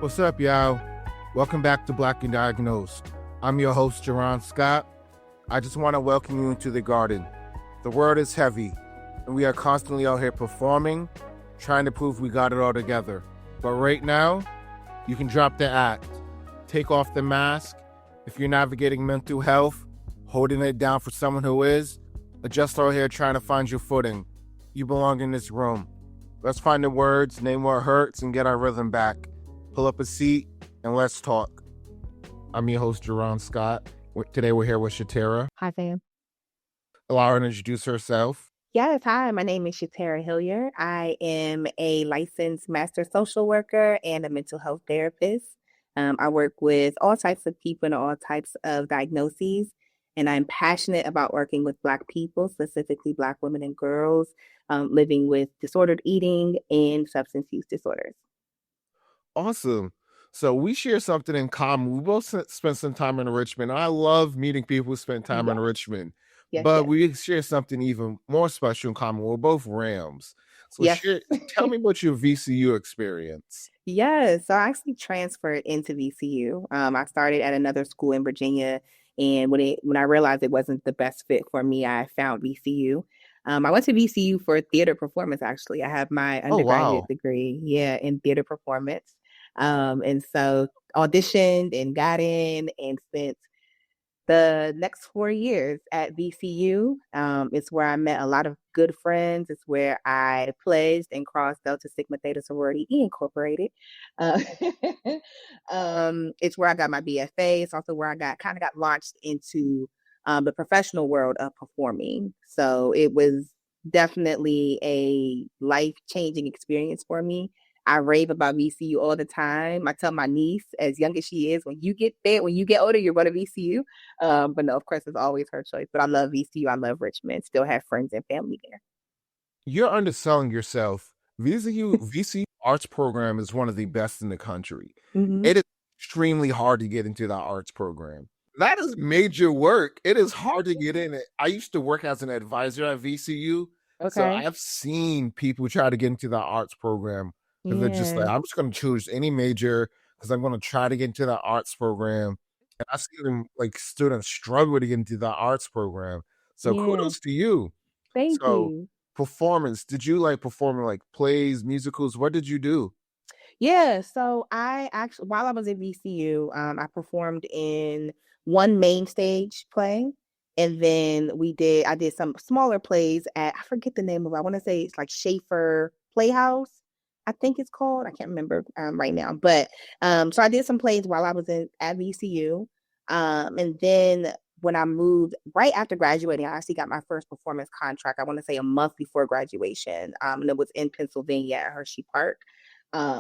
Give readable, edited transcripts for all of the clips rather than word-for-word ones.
What's up, y'all? Welcome back to Black and Diagnosed. I'm your host, Gerron Scott. I just want to welcome you into the garden. The world is heavy, and we are constantly out here performing, trying to prove we got it all together. But right now, you can drop the act, take off the mask. If you're navigating mental health, holding it down for someone who is, or just out here trying to find your footing, you belong in this room. Let's find the words, name what hurts, and get our rhythm back. Pull up a seat, and let's talk. I'm your host, Gerron Scott. Today we're here with Shatera. Hi, fam. Allow her to introduce herself. Yes, hi. My name is Shatera Hillyer. I am a licensed master social worker and a mental health therapist. I work with all types of people and all types of diagnoses, and I'm passionate about working with Black people, specifically Black women and girls, living with disordered eating and substance use disorders. Awesome. So we share something in common. We both spent some time in Richmond. I love meeting people who spend time in Richmond. But we share something even more special in common. We're both Rams. So tell me about your VCU experience. Yes, so I actually transferred into VCU. I started at another school in Virginia, and when I realized it wasn't the best fit for me, I found VCU. I went to VCU for theater performance, actually. I have my undergraduate degree, in theater performance. And so auditioned and got in and spent the next 4 years at VCU. It's where I met a lot of good friends. It's where I pledged and crossed Delta Sigma Theta Sorority E Incorporated. It's where I got my BFA. It's also where I got launched into the professional world of performing. So it was definitely a life-changing experience for me. I rave about VCU all the time. I tell my niece, as young as she is, when you get older, you're going to VCU. But no, of course, it's always her choice. But I love VCU. I love Richmond. Still have friends and family there. You're underselling yourself. VCU arts program is one of the best in the country. Mm-hmm. It is extremely hard to get into that arts program. That is major work. It is hard to get in it. I used to work as an advisor at VCU. Okay. So I've seen people try to get into the arts program. Because they're just like, I'm just going to choose any major because I'm going to try to get into the arts program. And I see them, like, students struggle to get into the arts program. So kudos to you. Thank you. Performance. Did you like performing like plays, musicals? What did you do? Yeah. So I actually, while I was at VCU, I performed in one main stage play. And then I did some smaller plays at, I forget the name of it. I want to say it's like Schaefer Playhouse, I think it's called. I can't remember right now. But so I did some plays while I was at VCU. And then when I moved right after graduating, I actually got my first performance contract, I want to say a month before graduation. And it was in Pennsylvania at Hershey Park.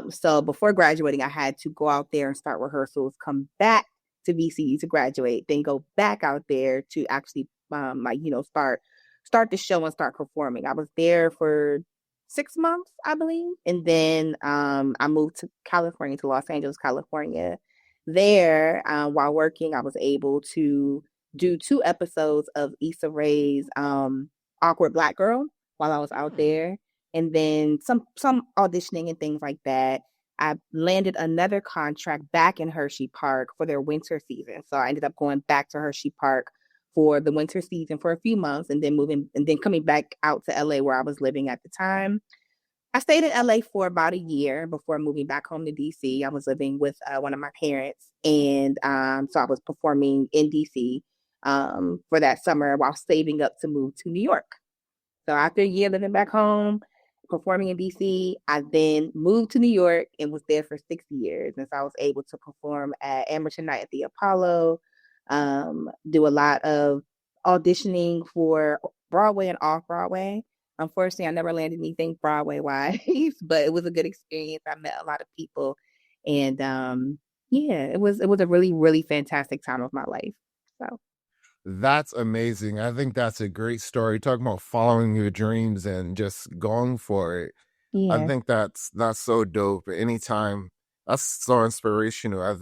So before graduating, I had to go out there and start rehearsals, come back to VCU to graduate, then go back out there to actually start the show and start performing. I was there for 6 months, I believe. And then I moved to California, to Los Angeles, California. There, while working, I was able to do 2 episodes of Issa Rae's Awkward Black Girl while I was out there. And then some auditioning and things like that. I landed another contract back in Hershey Park for their winter season. So I ended up going back to Hershey Park for the winter season for a few months and then coming back out to LA where I was living at the time. I stayed in LA for about a year before moving back home to DC. I was living with one of my parents. And so I was performing in DC for that summer while saving up to move to New York. So after a year living back home, performing in DC, I then moved to New York and was there for 6 years. And so I was able to perform at Amateur Night at the Apollo, do a lot of auditioning for Broadway and off-Broadway. Unfortunately, I never landed anything Broadway-wise, but it was a good experience. I met a lot of people. And it was a really, really fantastic time of my life. So that's amazing. I think that's a great story. Talking about following your dreams and just going for it. Yeah. I think that's so dope. Anytime, that's so inspirational. I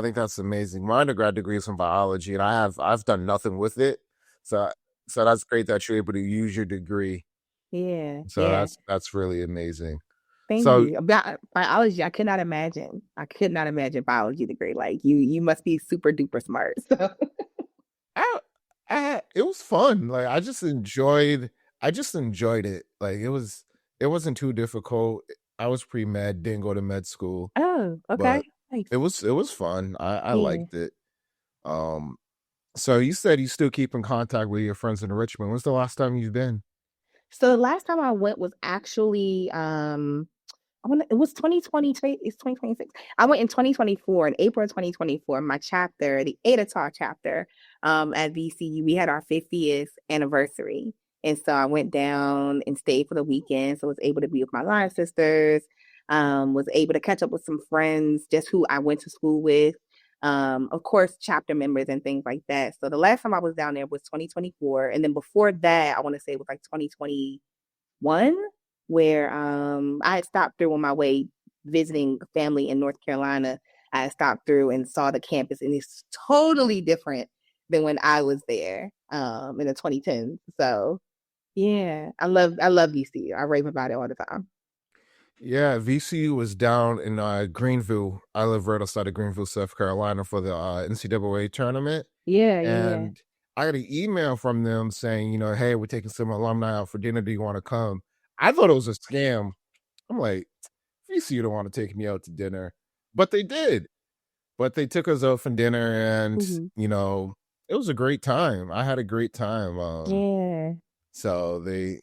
think that's amazing. My undergrad degree is in biology, and I've done nothing with it. So that's great that you're able to use your degree. Yeah. So that's really amazing. Thank So you. About biology, I could not imagine. I could not imagine biology degree. Like you must be super duper smart. So. I, it was fun. Like I just enjoyed it. Like it wasn't too difficult. I was pre-med, didn't go to med school, Oh, okay. but Nice. it was fun. I Yeah. liked it. Um, so you said you still keep in contact with your friends in Richmond. When's the last time you've been? So the last time I went was actually it was 2020, it's 2026. I went in 2024, in April of 2024, my chapter, the Adatar chapter, at VCU, we had our 50th anniversary. And so I went down and stayed for the weekend. So I was able to be with my line sisters, was able to catch up with some friends, just who I went to school with. Of course, chapter members and things like that. So the last time I was down there was 2024. And then before that, I want to say it was like 2021, where I had stopped through on my way visiting family in North Carolina. I had stopped through and saw the campus, and it's totally different than when I was there in the 2010s. So yeah, I love VCU. I rave about it all the time. Yeah, VCU was down in Greenville. I live right outside of Greenville, South Carolina, for the NCAA tournament. Yeah, yeah. And I got an email from them saying, hey, we're taking some alumni out for dinner. Do you want to come? I thought it was a scam. I'm like, VCU don't want to take me out to dinner. But they did. But they took us out for dinner, and, Hmm. it was a great time. I had a great time. Yeah. So they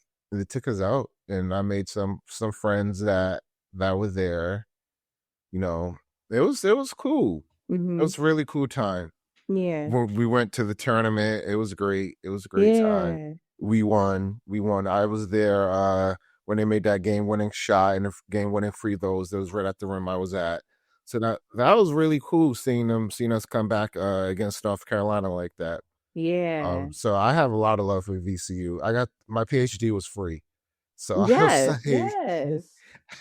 took us out, and I made some friends that were there. You know, it was cool. It Hmm. was a really cool time. Yeah. When we went to the tournament, it was great. It was a great time. Yeah. We won. We won. I was there when they made that game-winning shot and the game-winning free throws. That was right at the rim I was at. So that was really cool seeing us come back against North Carolina like that. Yeah. So I have a lot of love for VCU. I got my PhD was free, so I was Yes. like, Yes.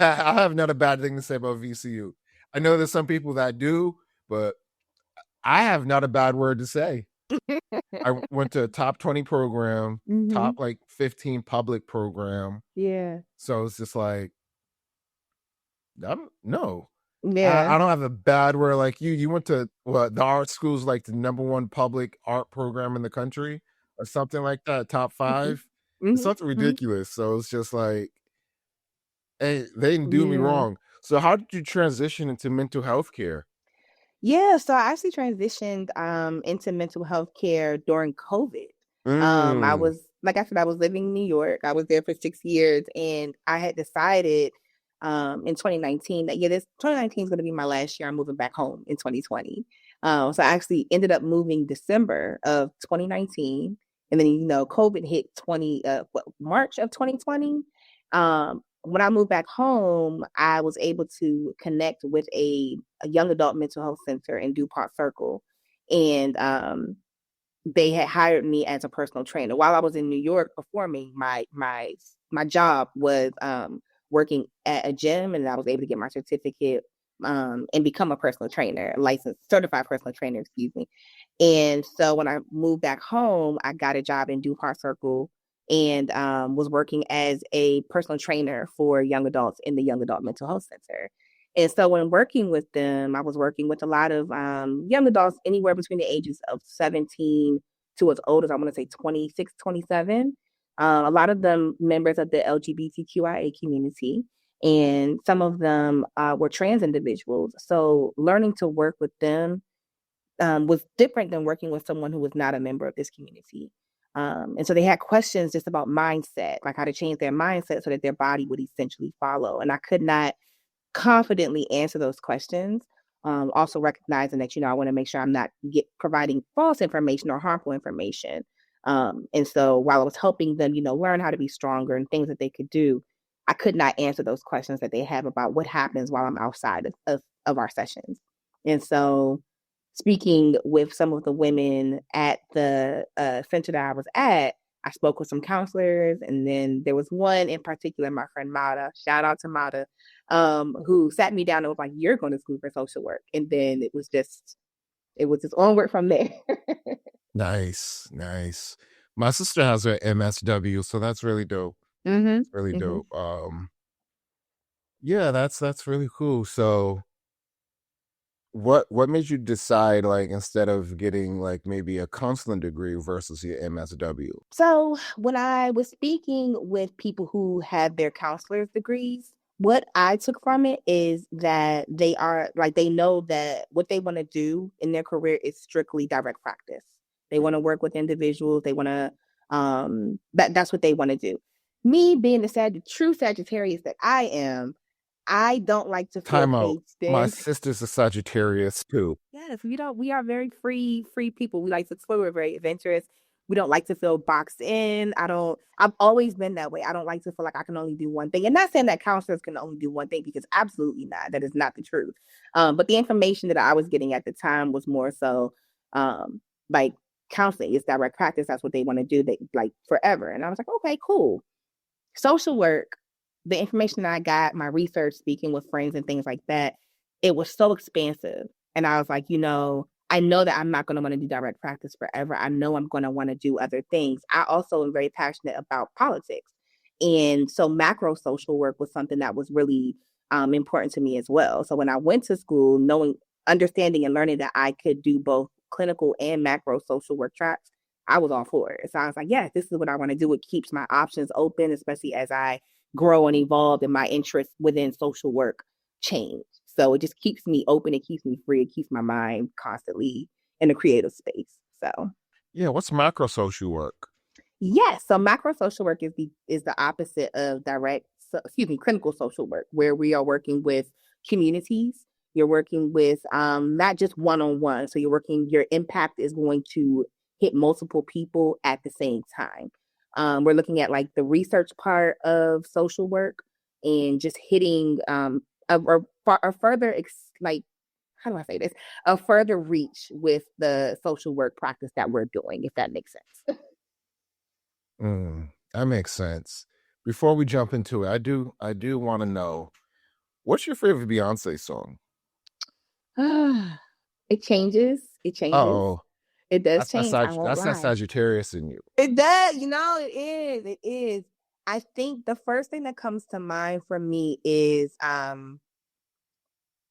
I have not a bad thing to say about VCU. I know there's some people that do, but I have not a bad word to say. I went to a top 20 program, Hmm. top like 15 public program. Yeah. So it's just like, no, Yeah. I don't have a bad word like you. You went to what, the art school's like the #1 public art program in the country or something like that, top Hmm. 5. It's Hmm. something ridiculous. So it's just like, hey, they didn't do me Yeah. wrong. So how did you transition into mental health care? Yeah, so I actually transitioned into mental health care during COVID. I Mm, was, like I said, I was living in New York. I was there for 6 years, and I had decided in 2019 that, yeah, this 2019 is going to be my last year. I'm moving back home in 2020. So I actually ended up moving December of 2019, and then COVID hit March of 2020. When I moved back home, I was able to connect with a young adult mental health center in DuPont Circle. And they had hired me as a personal trainer. While I was in New York performing, my job was working at a gym, and I was able to get my certificate and become a personal trainer, licensed, certified personal trainer, excuse me. And so when I moved back home, I got a job in DuPont Circle and was working as a personal trainer for young adults in the Young Adult Mental Health Center. And so when working with them, I was working with a lot of young adults anywhere between the ages of 17 to as old as I want to say 26, 27. A lot of them members of the LGBTQIA community, and some of them were trans individuals. So learning to work with them was different than working with someone who was not a member of this community. And so they had questions just about mindset, like how to change their mindset so that their body would essentially follow. And I could not confidently answer those questions. Also recognizing that, I want to make sure I'm not providing false information or harmful information. And so while I was helping them, learn how to be stronger and things that they could do, I could not answer those questions that they have about what happens while I'm outside of our sessions. And so speaking with some of the women at the center that I was at, I spoke with some counselors, and then there was one in particular, my friend Mata, shout out to Mata, who sat me down and was like, "You're going to school for social work," and then it was just onward from there. nice, nice. My sister has her MSW, so that's really dope. Mm-hmm. It's really Mm-hmm. dope. Yeah, that's really cool. So what made you decide, like, instead of getting like maybe a counseling degree versus your MSW? So when I was speaking with people who had their counselor's degrees, what I took from it is that they are like they know that what they want to do in their career is strictly direct practice. They want to work with individuals. They want to that's what they want to do. Me being the true Sagittarius that I am, I don't like to feel Time out. caged My in. sister's a Sagittarius too. Yes, we are very free people. We like to explore, we're very adventurous. We don't like to feel boxed in. I've always been that way. I don't like to feel like I can only do one thing. And not saying that counselors can only do one thing because absolutely not. That is not the truth. But the information that I was getting at the time was more so um like counseling is direct practice. That's what they want to do, they like forever. And I was like, okay, cool. Social work, the information that I got, my research, speaking with friends and things like that, it was so expansive. And I was like, I know that I'm not going to want to do direct practice forever. I know I'm going to want to do other things. I also am very passionate about politics. And so macro social work was something that was really important to me as well. So when I went to school, understanding and learning that I could do both clinical and macro social work tracks, I was all for it. So I was like, yeah, this is what I want to do. It keeps my options open, especially as I grow and evolve and my interests within social work change. So it just keeps me open. It keeps me free. It keeps my mind constantly in a creative space. So Yeah, what's macro social work? yes, so macro social work is the opposite of clinical social work, where we are working with communities. You're working with not just one on one. So your impact is going to hit multiple people at the same time. We're looking at like the research part of social work and just hitting a further like how do I say this? A further reach with the social work practice that we're doing, if that makes sense. That makes sense. Before we jump into it, I do want to know, what's your favorite Beyonce song? It changes. It changes. Oh, It does that's change. I won't that lie. Sagittarius in you. It does. It is. It is. I think the first thing that comes to mind for me is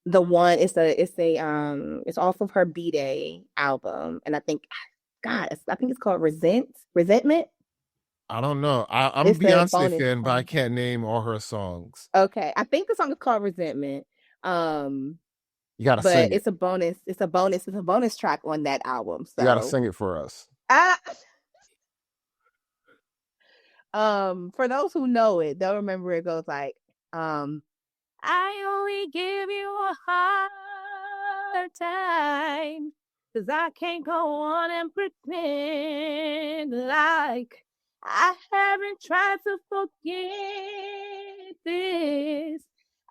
the one. It's off of her B-Day album, and I think I think it's called Resentment. I don't know. I'm a It's a Beyonce bonus fan, but I track. can't name all her songs. Okay, I think the song is called Resentment. Um, You gotta but sing it. it's a bonus track on that album. You gotta So sing it for us. I for those who know it, they'll remember it goes like, I only give you a hard time, 'cause I can't go on and pretend like I haven't tried to forget this.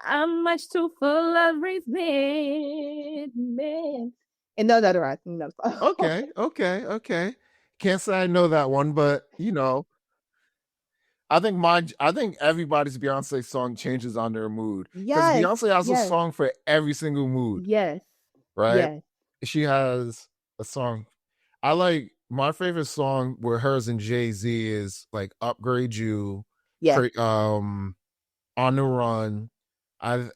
I'm much too full of resentment. And no, that I think that's Okay. Can't say I know that one, but I think everybody's Beyonce song changes on their mood because yes, Beyonce has a yes, song for every single mood, yes, right? yes. She has a song. I like my favorite song where hers and Jay-Z is like "Upgrade You," Yeah. "On the Run." I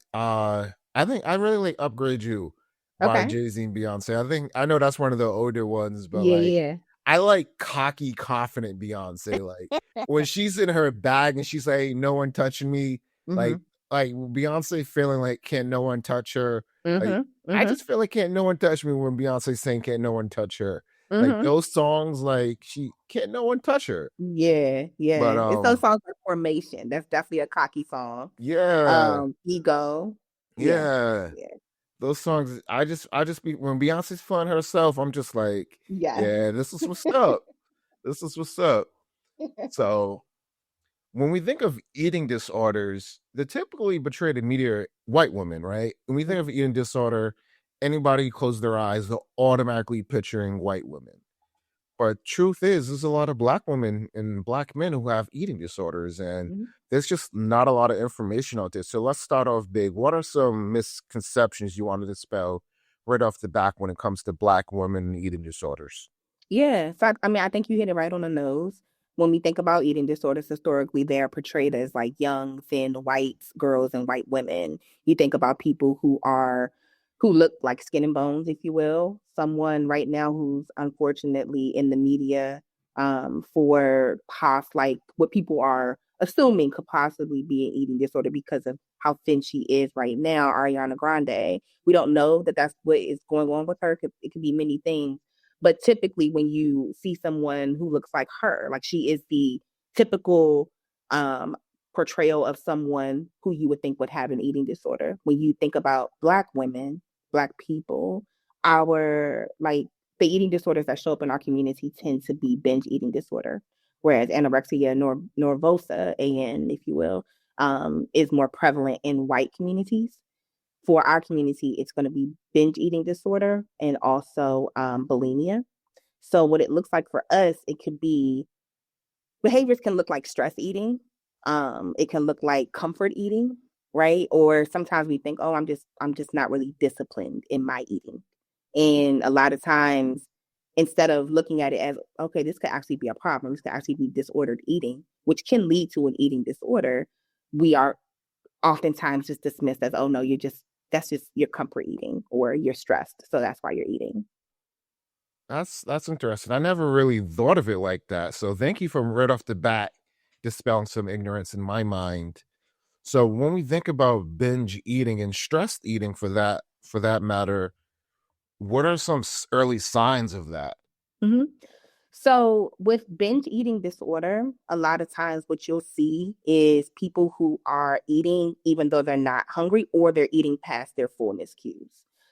think I really like "Upgrade You" by Okay. Jay-Z and Beyonce. I know that's one of the older ones, but Yeah, like yeah. I like cocky, confident Beyonce. Like when she's in her bag and she's like, "Ain't no one touching me," Mm-hmm. like Beyonce feeling like can't no one touch her. Like Mm-hmm. I Mm-hmm. just feel like can't no one touch me when Beyonce saying can't no one touch her. Like Mm-hmm. those songs, like she can't no one touch her. Yeah, But yeah. It's those songs like Formation. That's definitely a cocky song. yeah, Ego. Yeah. yeah. Yeah. Those songs, I just be when Beyonce's fun herself, I'm just like, Yeah. yeah, this is what's up. This is what's up. So when we think of eating disorders, they typically portray the media white women, right? When we think of eating disorder, anybody who closes their eyes, they're automatically picturing white women. But truth is, there's a lot of black women and black men who have eating disorders, and Mhm. there's just not a lot of information out there. So let's start off big. What are some misconceptions you want to dispel right off the back when it comes to black women and eating disorders? Yeah. So I mean, I think you hit it right on the nose. when we think about eating disorders, historically, they are portrayed as like young, thin, white girls and white women. You think about people who look like skin and bones, if you will. Someone right now who's unfortunately in the media for like what people are assuming could possibly be an eating disorder because of how thin she is right now, Ariana Grande. We don't know that that's what is going on with her. It could be many things. But typically, when you see someone who looks like her, like she is the typical um, portrayal of someone who you would think would have an eating disorder. When you think about Black women, Black people, our like the eating disorders that show up in our community tend to be binge eating disorder, whereas anorexia, nervosa, AN, if you will, is more prevalent in white communities. For our community, it's going to be binge eating disorder and also bulimia. So what it looks like for us, it could be behaviors can look like stress eating. It can look like comfort eating, right? Or sometimes we think, oh, I'm just not really disciplined in my eating. And a lot of times, instead of looking at it as, okay, this could actually be a problem, this could actually be disordered eating, which can lead to an eating disorder, we are oftentimes just dismissed as, oh no, that's just your comfort eating or you're stressed. So that's why you're eating. That's interesting. I never really thought of it like that. So thank you for right off the bat dispelling some ignorance in my mind. So when we think about binge eating and stress eating for that matter, what are some early signs of that? Mm-hmm. So with binge eating disorder, a lot of times what you'll see is people who are eating even though they're not hungry or they're eating past their fullness cues.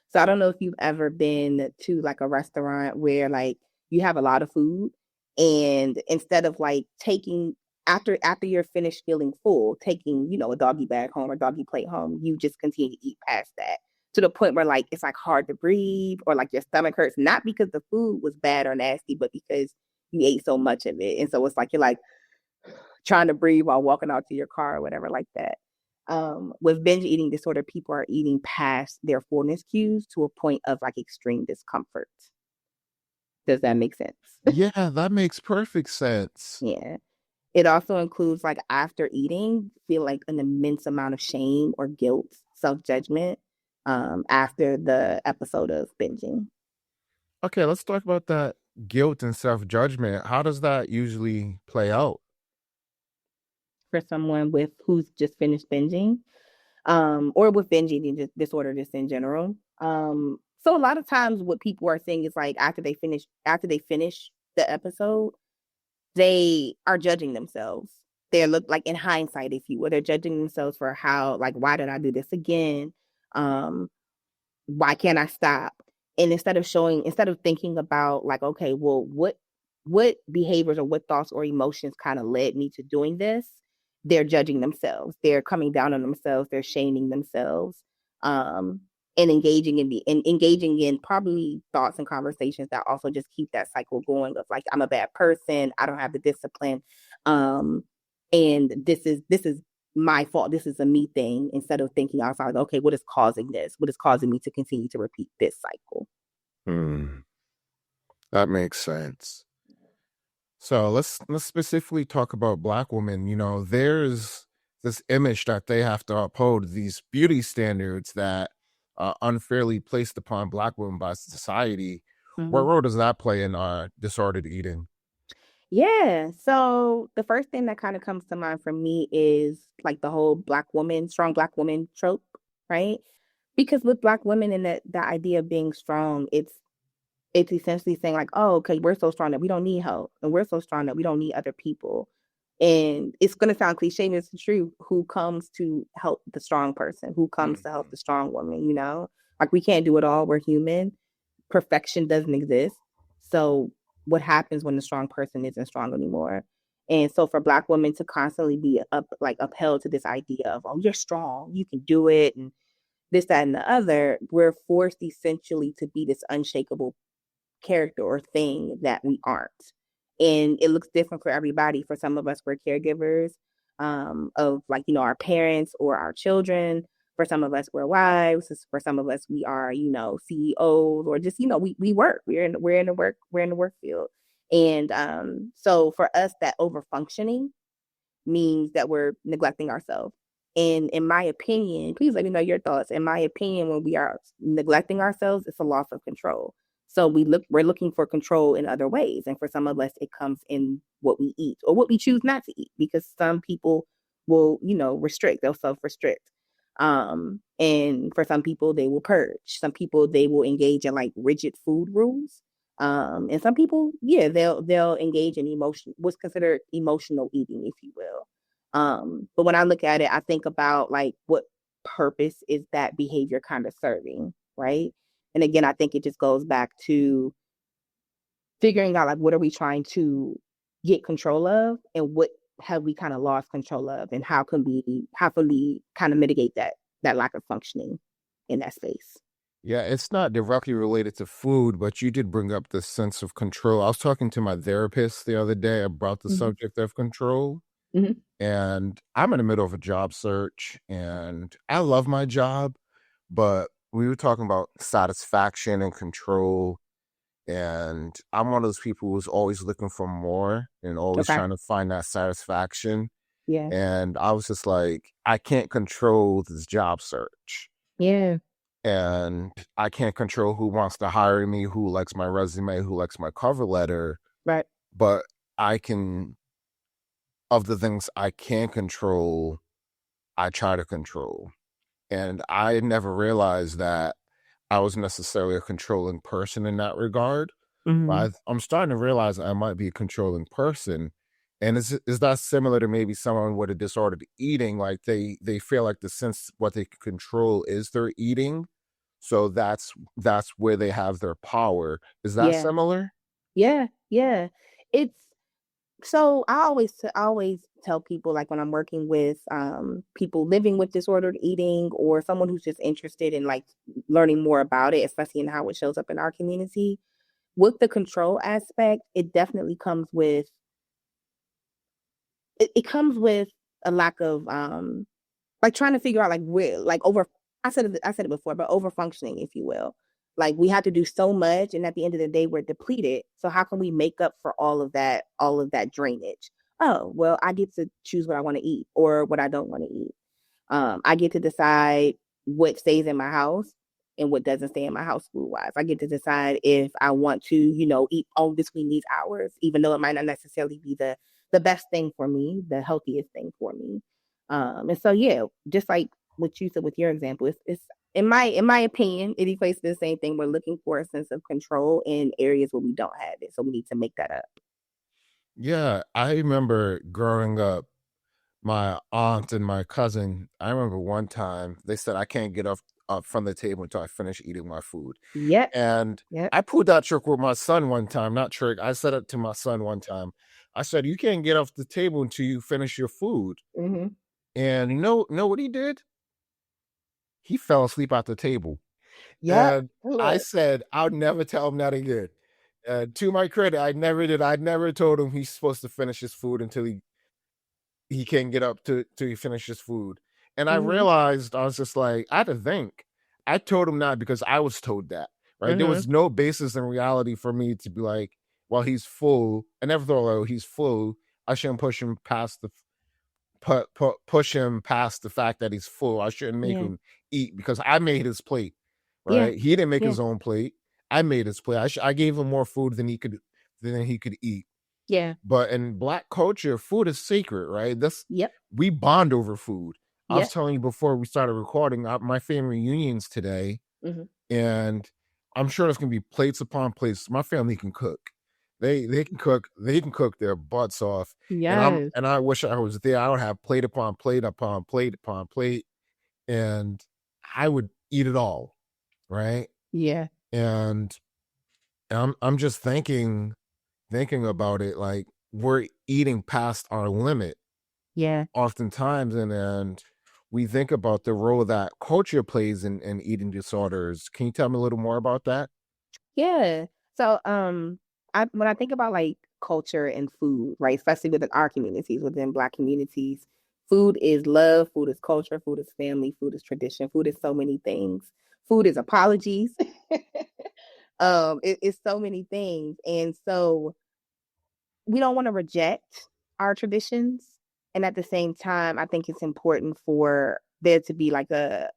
So I don't know if you've ever been to like a restaurant where like you have a lot of food and instead of like taking after you're finished feeling full, taking, a doggy bag home or doggy plate home, you just continue to eat past that to the point where like it's like hard to breathe or like your stomach hurts, not because the food was bad or nasty, but because you ate so much of it. And so it's like you're like trying to breathe while walking out to your car or whatever like that. With binge eating disorder, people are eating past their fullness cues to a point of like extreme discomfort. Does that make sense? Yeah, that makes perfect sense. Yeah. It also includes like after eating, feel like an immense amount of shame or guilt, self-judgment after the episode of binging. Okay, let's talk about that guilt and self-judgment. How does that usually play out? For someone with who's just finished binging, or with binge eating disorder just in general. So a lot of times what people are saying is like after they finish the episode, they are judging themselves. They look like in hindsight, if you will, they're judging themselves for how like why did I do this again? Um, why can't I stop? And instead of thinking about like, okay, well, what behaviors or what thoughts or emotions kind of led me to doing this, they're judging themselves. They're coming down on themselves. They're shaming themselves. Um, and engaging in probably thoughts and conversations that also just keep that cycle going of like, I'm a bad person, I don't have the discipline. And this is my fault. This is a me thing instead of thinking outside, okay, what is causing this? What is causing me to continue to repeat this cycle? Hmm, that makes sense. So let's specifically talk about Black women. There's this image that they have to uphold, these beauty standards that are unfairly placed upon Black women by society. What Mm-hmm. role does that play in disordered eating? Yeah. So the first thing that kind of comes to mind for me is like the whole strong black woman trope, right? Because with black women and the idea of being strong, it's essentially saying like, oh, okay, we're so strong that we don't need help, and we're so strong that we don't need other people. And it's gonna sound cliche, and it's true. Who comes to help the strong person? Who comes to help Mhm. the strong woman? Like we can't do it all. We're human. Perfection doesn't exist. So what happens when the strong person isn't strong anymore? And so for black women to constantly be upheld to this idea of, oh, you're strong, you can do it, and this, that, and the other, we're forced essentially to be this unshakable character or thing that we aren't. And it looks different for everybody. For some of us, we're caregivers of like, our parents or our children. For some of us, we're wives. For some of us, we are, CEOs or just, we work. We're in the work field. And so for us, that over functioning means that we're neglecting ourselves. And in my opinion, please let me know your thoughts. In my opinion, when we are neglecting ourselves, it's a loss of control. So we're looking for control in other ways. And for some of us, it comes in what we eat or what we choose not to eat, because some people will, restrict, they'll self-restrict. And for some people, they will purge. Some people, they will engage in like rigid food rules. And some people, yeah, they'll engage in what's considered emotional eating, if you will. But when I look at it, I think about like what purpose is that behavior kind of serving, right? And again, I think it just goes back to figuring out like what are we trying to get control of, and what have we kind of lost control of, and how can we kind of mitigate that lack of functioning in that space. Yeah, it's not directly related to food, but you did bring up the sense of control. I was talking to my therapist the other day about the Mm-hmm. subject of control, Mm-hmm. and I'm in the middle of a job search, and I love my job, but we were talking about satisfaction and control, and I'm one of those people who's always looking for more and always Okay. trying to find that satisfaction. Yeah. And I was just like, I can't control this job search. Yeah. And I can't control who wants to hire me, who likes my resume, who likes my cover letter. Right. But I can, of the things I can control, I try to control. And I never realized that I was necessarily a controlling person in that regard. Mm-hmm. But I'm starting to realize I might be a controlling person. And is that similar to maybe someone with a disordered eating? Like they feel like the sense what they can control is their eating, so that's where they have their power. Is that Yeah. similar? Yeah. Yeah. It's So I always tell people, like when I'm working with people living with disordered eating, or someone who's just interested in like learning more about it, especially in how it shows up in our community, with the control aspect, it definitely comes with a lack of like trying to figure out like where like over I said it before, but over functioning, if you will. Like we have to do so much, and at the end of the day we're depleted. So how can we make up for all of that drainage? Oh, well, I get to choose what I want to eat or what I don't want to eat. I get to decide what stays in my house and what doesn't stay in my house food wise. I get to decide if I want to, eat all between these hours, even though it might not necessarily be the best thing for me, the healthiest thing for me. And so yeah, just like what you said with your example, it's in my opinion, it equates to the same thing. We're looking for a sense of control in areas where we don't have it, so we need to make that up. Yeah, I remember growing up, my aunt and my cousin. I remember one time they said I can't get up from the table until I finish eating my food, Yep. and Yep. I pulled that trick with my son one time. Not trick. I said it to my son one time. I said, "You can't get off the table until you finish your food." Mm-hmm. And know what he did? He fell asleep at the table. Yep. And I Look. said, I'll never tell him that again. To my credit, I never did. I never told him he's supposed to finish his food until he can't get up to he finish his food. And I Mm-hmm. realized I was just like, I had to think. I told him that because I was told that, right? There Mm-hmm. was no basis in reality for me to be like, well, he's full. I never thought, oh, he's full. I shouldn't push him past the fact that he's full. I shouldn't make Yeah. him eat because I made his plate, Yeah. right? He didn't make Yeah. his own plate. I made his plate. I gave him more food than he could eat. Yeah. But in Black culture, food is sacred, right? That's Yep. We bond over food. I was Yep. telling you before we started recording, my family reunions today, Mm-hmm. and I'm sure there's gonna be plates upon plates. My family can cook. They can cook. They can cook their butts off. Yes. And I wish I was there. I would have plate upon plate upon plate upon plate, and I would eat it all, right? Yeah. And I'm just thinking about it, like we're eating past our limit Yeah. oftentimes, and we think about the role that culture plays in eating disorders. Can you tell me a little more about that? Yeah. So when I think about like culture and food, right, especially within our communities, within Black communities, food is love, food is culture, food is family, food is tradition, food is so many things. Food is apologies. It's so many things. And so we don't want to reject our traditions. And at the same time, I think it's important for there to be like a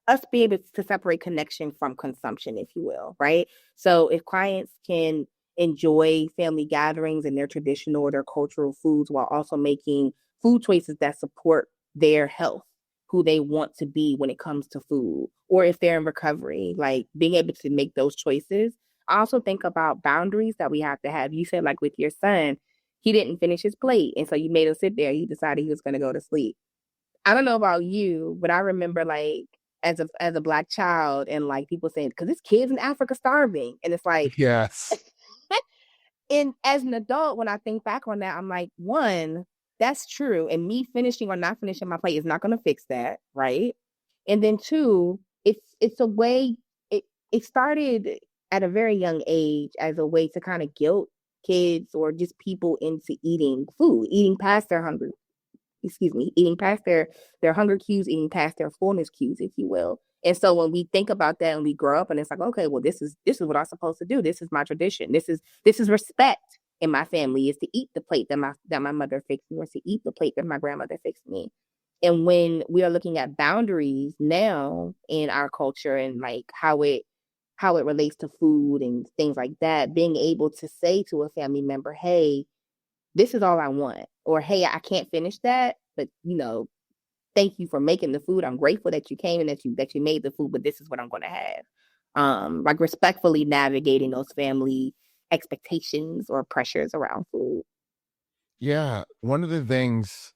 us be able to separate connection from consumption, if you will, right? So if clients can enjoy family gatherings and their traditional or their cultural foods while also making food choices that support their health, who they want to be when it comes to food, or if they're in recovery, like being able to make those choices. I also think about boundaries that we have to have. You said, like with your son, he didn't finish his plate. And so you made him sit there. He decided he was going to go to sleep. I don't know about you, but I remember like as a black child and like people saying, because this kid's in Africa starving. And it's like, Yes. and as an adult, when I think back on that, I'm like, one, that's true. And me finishing or not finishing my plate is not going to fix that, right? And then two, it's a way it started at a very young age as a way to kind of guilt kids or just people into eating food, eating past their hunger, eating past their hunger cues, eating past their fullness cues, if you will. And so when we think about that and we grow up and it's like, okay, well, this is what I'm supposed to do. This is my tradition. This is respect in my family, is to eat the plate that my mother fixed me, or to eat the plate that my grandmother fixed me. And when we are looking at boundaries now in our culture and like how it relates to food and things like that, being able to say to a family member, hey, this is all I want. Or, hey, I can't finish that, but thank you for making the food. I'm grateful that you came and that you made the food, but this is what I'm gonna have. Like respectfully navigating those family expectations or pressures around food. Yeah. One of the things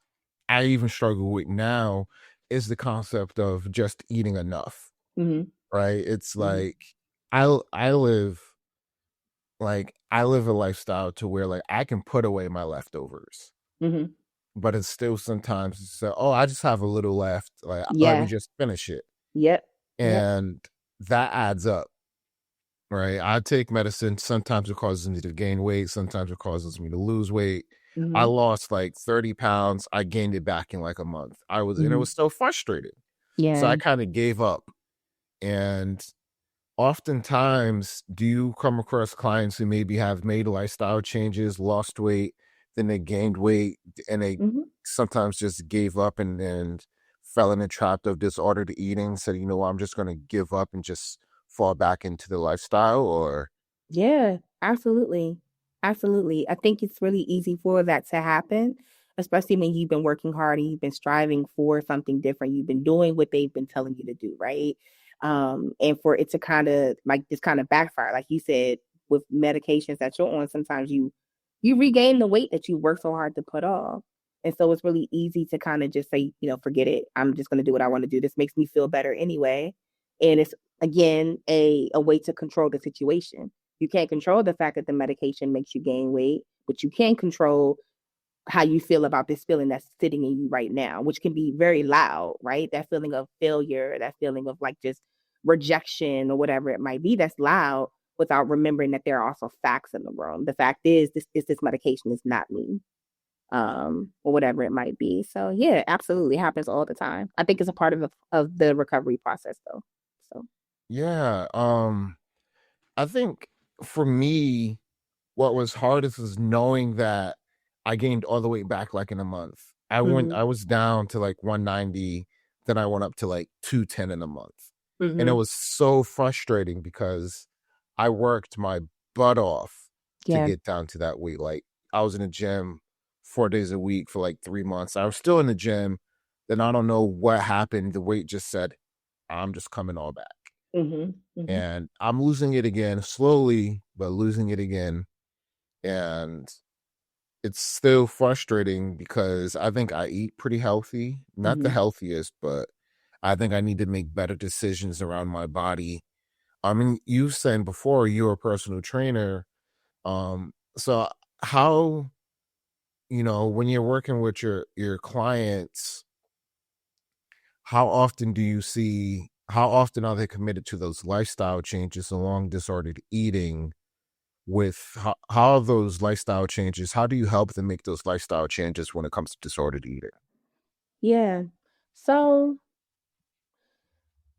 I even struggle with now is the concept of just eating enough, Mm-hmm. right? It's Mm-hmm. like I live I live a lifestyle to where like I can put away my leftovers, Mm-hmm. but it's still sometimes oh, I just have a little left. Like let me Yeah. just finish it. Yep. Yep. And that adds up, right? I take medicine. Sometimes it causes me to gain weight. Sometimes it causes me to lose weight. I Mm-hmm. lost like 30 pounds. I gained it back in like a month. And it Mm-hmm. was so frustrating. So Yeah. I kind of gave up. And oftentimes, do you come across clients who maybe have made lifestyle changes, lost weight, then they gained weight, and they Mm-hmm. sometimes just gave up and fell in the trap of disordered eating? Said, I'm just going to give up and just fall back into the lifestyle? Or Yeah, absolutely. Absolutely. I think it's really easy for that to happen, especially when you've been working hard and you've been striving for something different. You've been doing what they've been telling you to do, right? And for it to kind of like just kind of backfire, like you said, with medications that you're on, sometimes you regain the weight that you worked so hard to put off. And so it's really easy to kind of just say, forget it. I'm just going to do what I want to do. This makes me feel better anyway. And it's again a way to control the situation. You can't control the fact that the medication makes you gain weight, but you can control how you feel about this feeling that's sitting in you right now, which can be very loud, right? That feeling of failure, that feeling of like just rejection or whatever it might be, that's loud without remembering that there are also facts in the room. The fact is this medication is not me. Or whatever it might be. So yeah, absolutely happens all the time. I think it's a part of the recovery process though. So yeah, I think for me, what was hardest is knowing that I gained all the way back like in a month. mm-hmm. I was down to like 190, then I went up to like 210 in a month. And it Mm-hmm. was so frustrating because I worked my butt off to Yeah. get down to that weight. Like I was in the gym 4 days a week for like 3 months. I was still in the gym. Then I don't know what happened. The weight just said, I'm just coming all back. Mm-hmm. Mm-hmm. And I'm losing it again, slowly, but losing it again. And it's still frustrating because I think I eat pretty healthy, not the Mm-hmm. healthiest, but I think I need to make better decisions around my body. I mean, you saying before you're a personal trainer. So how, when you're working with your clients, how often are they committed to those lifestyle changes along disordered eating? With how are those lifestyle changes, how do you help them make those lifestyle changes when it comes to disordered eating? Yeah. So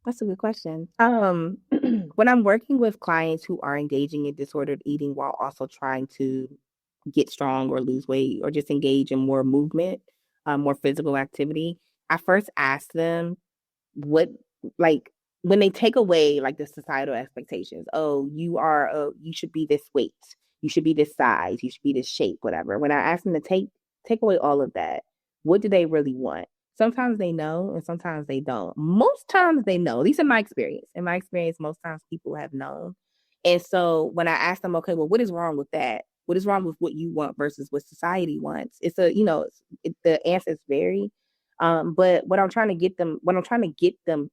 that's a good question. When I'm working with clients who are engaging in disordered eating while also trying to get strong or lose weight or just engage in more movement, more physical activity, I first ask them what, like, when they take away like the societal expectations. Oh, you should be this weight, you should be this size, you should be this shape, whatever. When I ask them to take away all of that, what do they really want? Sometimes they know and sometimes they don't. Most times they know. At least in my experience. In my experience, most times people have known. And so when I ask them, okay, well, what is wrong with that? What is wrong with what you want versus what society wants? It's a, the answers vary. But what I'm trying to get them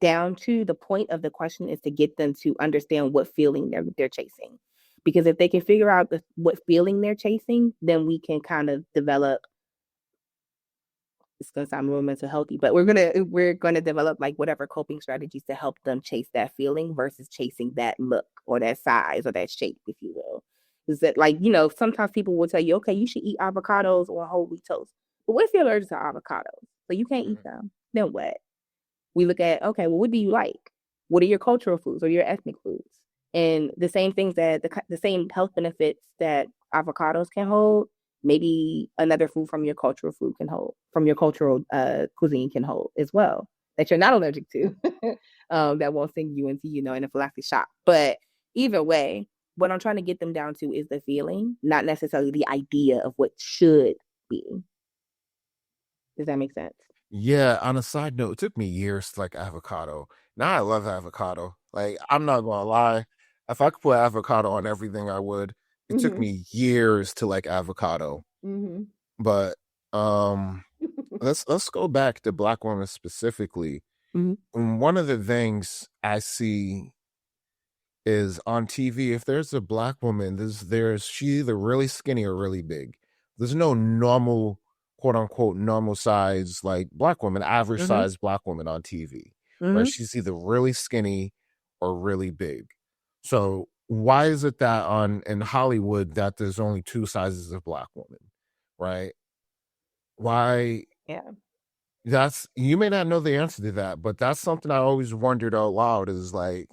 down to, the point of the question is to get them to understand what feeling they're chasing. Because if they can figure out what feeling they're chasing, then we can kind of develop, it's gonna sound more mental healthy, but we're gonna develop like whatever coping strategies to help them chase that feeling versus chasing that look or that size or that shape, if you will. Is that, like, sometimes people will tell you, okay, you should eat avocados or whole wheat toast. But what if you're allergic to avocados? So you can't eat them. Then what? We look at, okay, well, what do you like? What are your cultural foods or your ethnic foods? And the same things that the same health benefits that avocados can hold, maybe another food from your cultural food can hold, from your cultural cuisine can hold as well, that you're not allergic to, that won't send you into, anaphylactic shock. But either way, what I'm trying to get them down to is the feeling, not necessarily the idea of what should be. Does that make sense? Yeah, on a side note, it took me years to like avocado. Now I love avocado. Like, I'm not gonna lie. If I could put avocado on everything, I would. It took Mm-hmm. me years to like avocado. Mm-hmm. But let's go back to Black women specifically. Mm-hmm. And one of the things I see is on TV, if there's a Black woman, there's she either really skinny or really big. There's no normal, quote unquote, normal size like Black woman, average Mm-hmm. size Black woman on TV. Right? Mm-hmm. She's either really skinny or really big. So why is it that on in Hollywood that there's only two sizes of Black women? Right? Why Yeah. that's you may not know the answer to that, but that's something I always wondered out loud is like,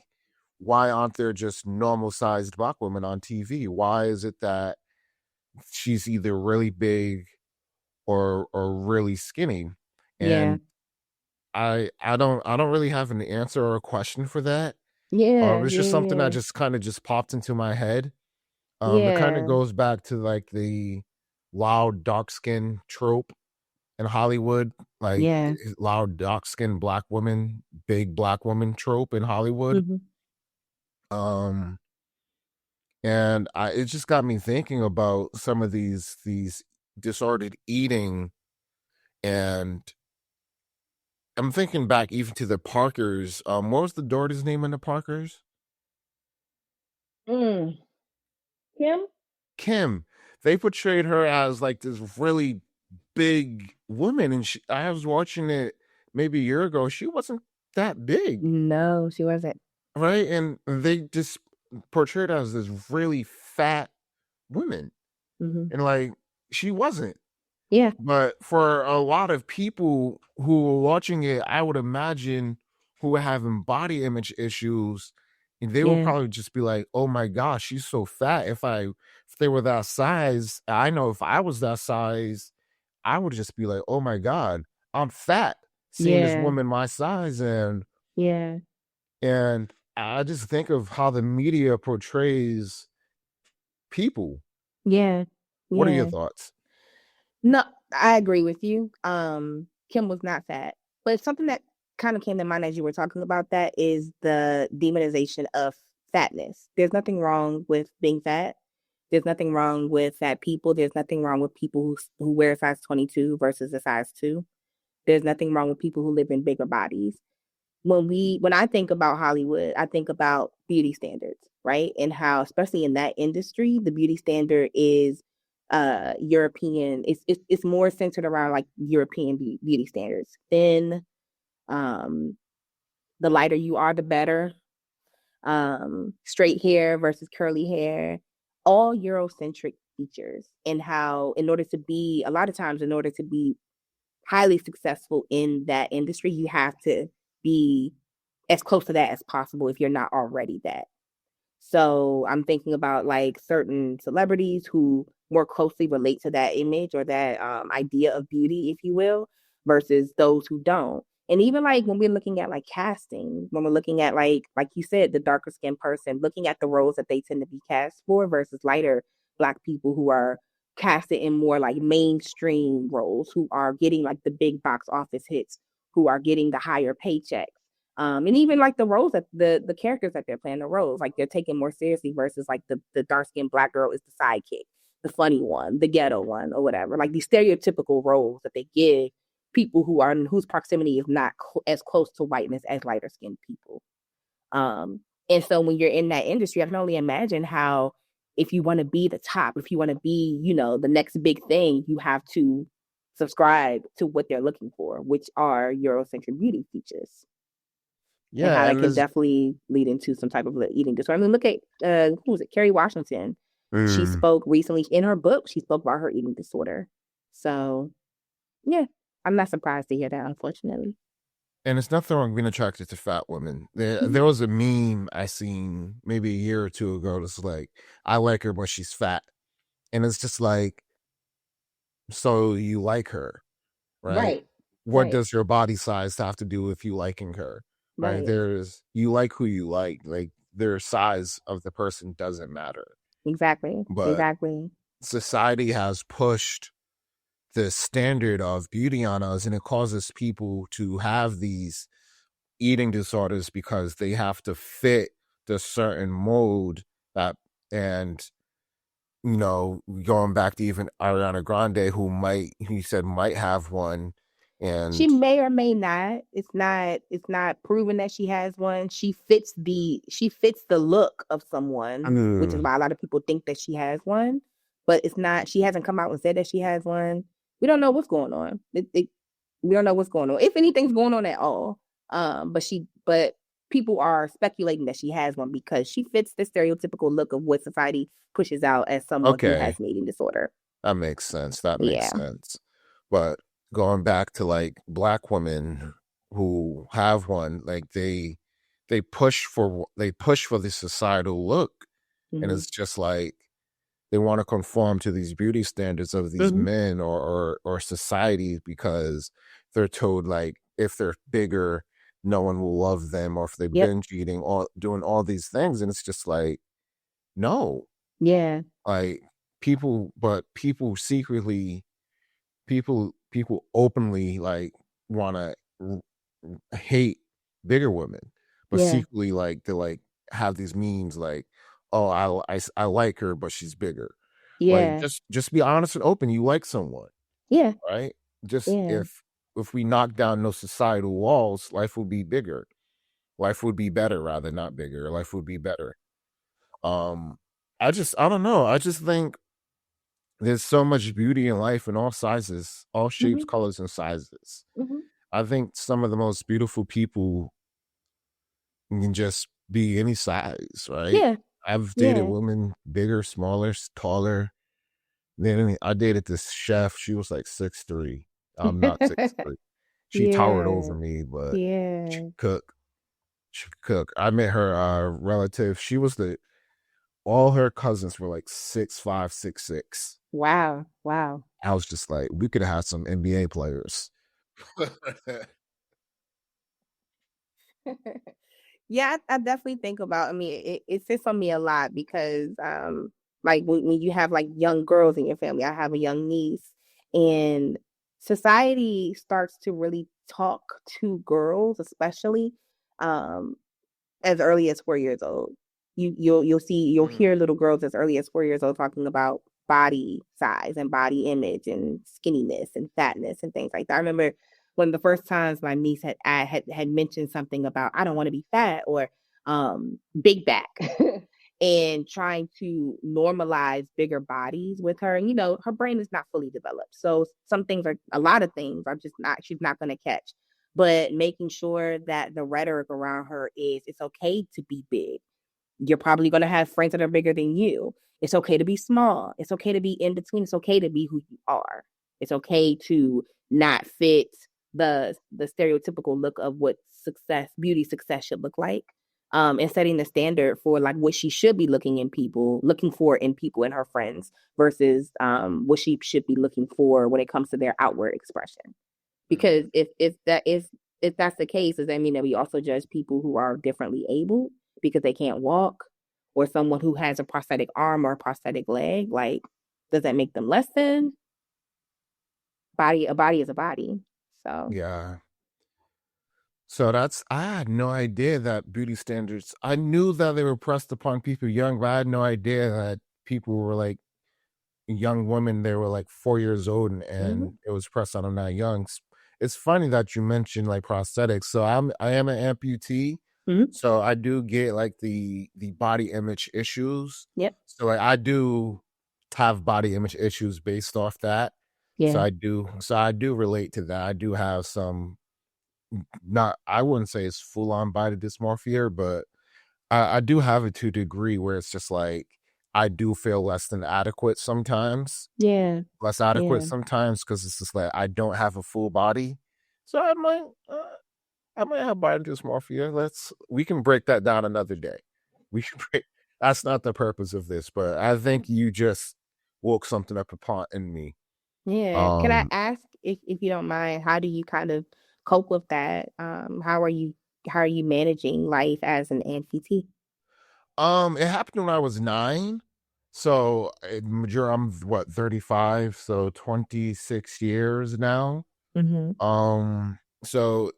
why aren't there just normal sized Black women on TV? Why is it that she's either really big or really skinny? Yeah. And I don't really have an answer or a question for that. Yeah. It's just something that Yeah. just kind of just popped into my head. It kind of Yeah. goes back to like the loud dark skin trope in Hollywood, like Yeah. loud dark skinned Black woman, big Black woman trope in Hollywood. Mm-hmm. Um and it just got me thinking about some of these disordered eating, and I'm thinking back even to the Parkers. What was the daughter's name in the Parkers? Mm. Kim? Kim. They portrayed her as like this really big woman, and I was watching it maybe a year ago. She wasn't that big, No, she wasn't. right? And they just portrayed her as this really fat woman, Mm-hmm. and like she wasn't. Yeah. But for a lot of people who were watching it, I would imagine who were having body image issues, and they would Yeah. probably just be like, "Oh my gosh, she's so fat." If they were that size, I know if I was that size, I would just be like, "Oh my god, I'm fat." Seeing this Yeah. woman my size, Yeah. and I just think of how the media portrays people. Yeah. What are your Yeah. thoughts? No, I agree with you. Kim was not fat. But something that kind of came to mind as you were talking about that is the demonization of fatness. There's nothing wrong with being fat. There's nothing wrong with fat people. There's nothing wrong with people who wear a size 22 versus a size 2. There's nothing wrong with people who live in bigger bodies. When I think about Hollywood, I think about beauty standards, right? And how, especially in that industry, the beauty standard is European. It's more centered around like European beauty standards. Thin, um, the lighter you are, the better. Straight hair versus curly hair, all Eurocentric features, and how in order to be a lot of times in order to be highly successful in that industry, you have to be as close to that as possible if you're not already that. So I'm thinking about like certain celebrities who more closely relate to that image or that idea of beauty, if you will, versus those who don't. And even like when we're looking at like casting, when we're looking at like you said, the darker skinned person, looking at the roles that they tend to be cast for versus lighter Black people who are casted in more like mainstream roles, who are getting like the big box office hits, who are getting the higher paychecks. And even like the roles that the characters that they're playing, the roles like they're taken more seriously versus like the dark skinned Black girl is the sidekick, the funny one, the ghetto one, or whatever. Like these stereotypical roles that they give people who are whose proximity is not as close to whiteness as lighter skinned people. And so when you're in that industry, I can only imagine how if you want to be the top, if you want to be, you know, the next big thing, you have to subscribe to what they're looking for, which are Eurocentric beauty features, and Yeah, how that and can there's definitely lead into some type of eating disorder. I mean, look at who was it? Kerry Washington. She mm, spoke recently in her book. She spoke about her eating disorder. So yeah, I'm not surprised to hear that. Unfortunately, and it's nothing wrong being attracted to fat women. There, mm-hmm. there was a meme I seen maybe a year or two ago. That's like, I like her, but she's fat, and it's just like, so you like her, right? Right, What right, does your body size have to do with you liking her, right? right. There's you like who you like their size of the person doesn't matter, Exactly, but exactly. society has pushed the standard of beauty on us, and it causes people to have these eating disorders because they have to fit the certain mold that, and going back to even Ariana Grande, who might, he said, might have one. She And may or may not. It's not proven that she has one. She fits the look of someone, which is mm, why a lot of people think that she has one. But it's not. She hasn't come out and said that she has one. We don't know what's going on. We don't know what's going on. If anything's going on at all. But people are speculating that she has one because she fits the stereotypical look of what society pushes out as someone who has okay, an eating disorder. that makes sense. That makes Yeah. sense. But going back to like black women who have one, like they push for the societal look, and Hmm. it's just like they want to conform to these beauty standards of these Hmm. men or society because they're told like if they're bigger, no one will love them, or if they're Yep. binge eating, or doing all these things, and it's just like no, Yeah. like people secretly, people openly like want to hate bigger women, but Yeah. secretly like they like have these memes like, oh, I like her, but she's bigger. Like Yeah. just be honest and open. You like someone, Yeah. right? Just Yeah. if we knock down those societal walls, life would be bigger. Life would be better, rather, not bigger. Life would be better. Um, I don't know. I just think there's so much beauty in life in all sizes, all shapes, Hmm. colors, and sizes. Hmm. I think some of the most beautiful people can just be any size, right? Yeah. I've dated Yeah. women bigger, smaller, taller. Then I dated this chef. She was like 6'3". I'm not 6'3". She towered Yeah. over me, but she Yeah. could cook. She could cook. I met her relative. She was the all her cousins were like 6'5", 6'6". Wow. Wow. I was just like, we could have had some NBA players. Yeah, I definitely think about. I mean, it sits on me a lot because, like when you have like young girls in your family, I have a young niece, and society starts to really talk to girls, especially, um, as early as 4 years old. You'll hear Mm. little girls as early as 4 years old talking about body size and body image and skinniness and fatness and things like that. I remember one of the first times my niece had mentioned something about I don't want to be fat or big back. And trying to normalize bigger bodies with her. And her brain is not fully developed. So a lot of things are just not, she's not going to catch, but making sure that the rhetoric around her is it's okay to be big. You're probably going to have friends that are bigger than you. It's okay to be small. It's okay to be in between. It's okay to be who you are. It's okay to not fit the stereotypical look of what beauty success should look like. and setting the standard for like what she should be looking for in people and her friends versus what she should be looking for when it comes to their outward expression. Because if that's the case, does that mean that we also judge people who are differently able because they can't walk, or someone who has a prosthetic arm or a prosthetic leg? Like, does that make them less than? A body is a body. So Yeah. So I had no idea that beauty standards, I knew that they were pressed upon people young, but I had no idea that people were like young women, they were like 4 years old mhm, and it was pressed on them that young. It's funny that you mentioned like prosthetics. So I am an amputee. mhm, So I do get like the body image issues. yep, So like I do have body image issues based off that. yeah, So I do relate to that. I do have some, not, I wouldn't say it's full on body dysmorphia, but I do have it to a degree where it's just like I do feel less than adequate sometimes, yeah, less adequate yeah, sometimes because it's just like I don't have a full body. So I might have body dysmorphia. We can break that down another day. We can break. That's not the purpose of this, but I think you just woke something up upon in me. yeah. Can I Um, ask if you don't mind, how do you kind of cope with that? How are you managing life as an amputee? it happened when I was 9. So I'm what 35, so 26 years now. Mm-hmm. So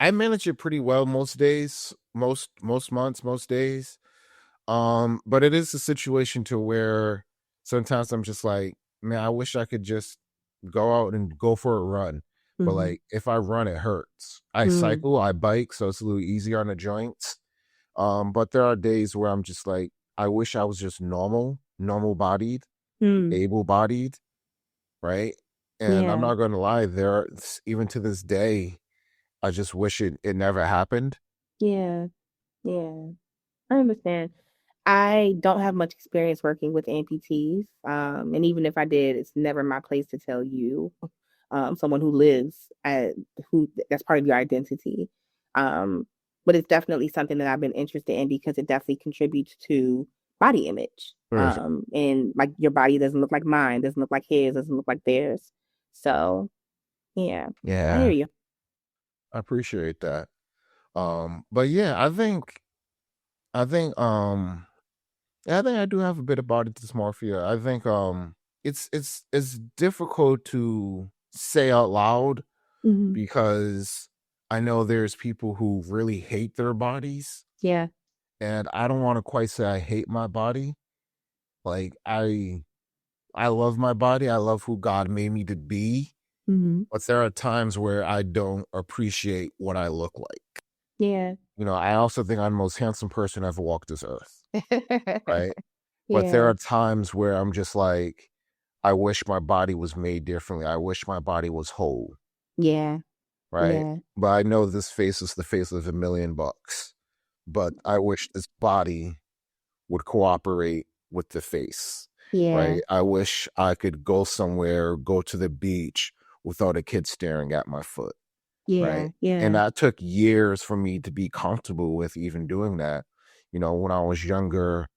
I manage it pretty well most days, most months, most days. But it is a situation to where sometimes I'm just like, man, I wish I could just go out and go for a run. But Mm-hmm. like if I run, it hurts. I Mm, cycle, I bike, so it's a little easier on the joints. But there are days where I'm just like, I wish I was just normal bodied, mm, able bodied, right? And I'm yeah, not gonna lie, even to this day, I just wish it never happened. yeah, yeah. I understand. I don't have much experience working with amputees. And even if I did, it's never my place to tell you, someone who lives at who that's part of your identity. Um, but it's definitely something that I've been interested in because it definitely contributes to body image. Sure. And like your body doesn't look like mine, doesn't look like his, doesn't look like theirs. So yeah, I hear Yeah, you. I appreciate that. But yeah, I think yeah, I think I do have a bit of body dysmorphia. I think it's difficult to say out loud Hmm. because I know there's people who really hate their bodies, Yeah. and I don't want to quite say I hate my body. Like I love my body. I love who God made me to be, Hmm. but there are times where I don't appreciate what I look like. Yeah. I also think I'm the most handsome person ever walked this earth, right? But there Yeah. are times where I'm just like, I wish my body was made differently. I wish my body was whole, Yeah. right? Yeah. But I know this face is the face of $1,000,000. But I wish this body would cooperate with the face, Yeah. right? I wish I could go somewhere, go to the beach without a kid staring at my foot, Yeah. right? And Yeah. that took years for me to be comfortable with even doing that. When I was younger,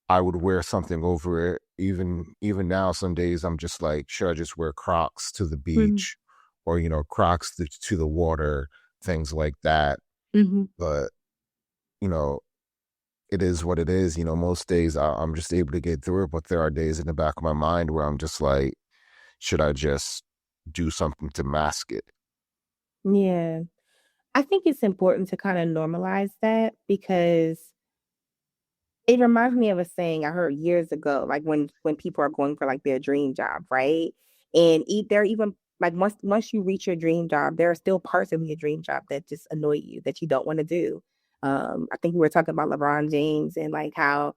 I would wear something over it. Even now, some days I'm just like, should I just wear Crocs to the Mhm. beach, or Crocs to the water, things like that. Mhm. But you know, it is what it is. Most days I'm just able to get through it, but there are days in the back of my mind where I'm just like, should I just do something to mask it? Yeah. I think it's important to kind of normalize that because it reminds me of a saying I heard years ago, like when people are going for like their dream job, right? And they're even like once you reach your dream job, there are still parts of your dream job that just annoy you that you don't want to do. I think we were talking about LeBron James and like how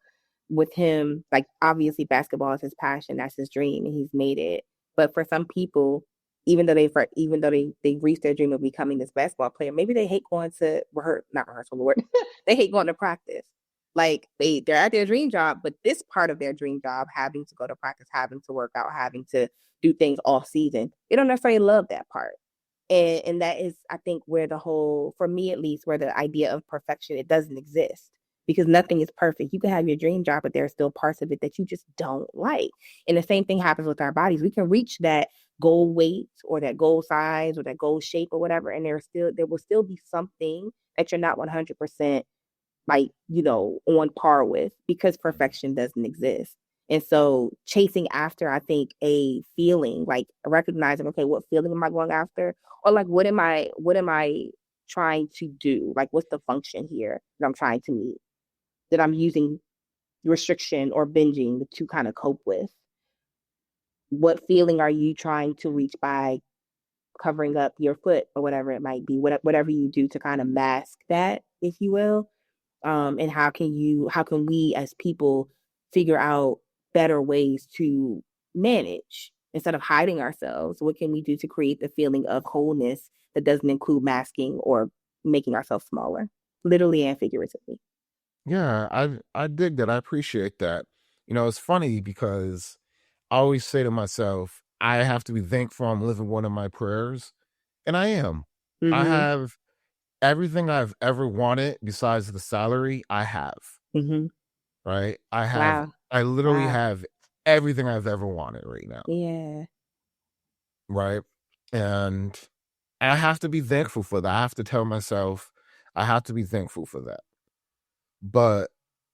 with him, like obviously basketball is his passion, that's his dream, and he's made it. But for some people, even though they reached their dream of becoming this basketball player, maybe they hate going to not rehearsal, Lord, they hate going to practice. Like they're at their dream job, but this part of their dream job, having to go to practice, having to work out, having to do things all season, they don't necessarily love that part. And that is, I think, where the whole, for me at least, where the idea of perfection, it doesn't exist, because nothing is perfect. You can have your dream job, but there are still parts of it that you just don't like. And the same thing happens with our bodies. We can reach that goal weight or that goal size or that goal shape or whatever, and there will still be something that you're not 100% like, on par with, because perfection doesn't exist. And so chasing after, I think, a feeling, like recognizing, okay, what feeling am I going after? Or like, what am I trying to do? Like, what's the function here that I'm trying to meet, that I'm using restriction or binging to kind of cope with? What feeling are you trying to reach by covering up your foot or whatever it might be, whatever you do to kind of mask that, if you will? And how can we as people figure out better ways to manage instead of hiding ourselves? What can we do to create the feeling of wholeness that doesn't include masking or making ourselves smaller, literally and figuratively? Yeah, I dig that. I appreciate that. It's funny because I always say to myself, I have to be thankful I'm living one of my prayers, and I am. I Mm-hmm. have everything I've ever wanted besides the salary. I have, Mm-hmm. right? Wow. I literally Wow. have everything I've ever wanted right now, Yeah. right? And I have to be thankful for that. I have to tell myself I have to be thankful for that. But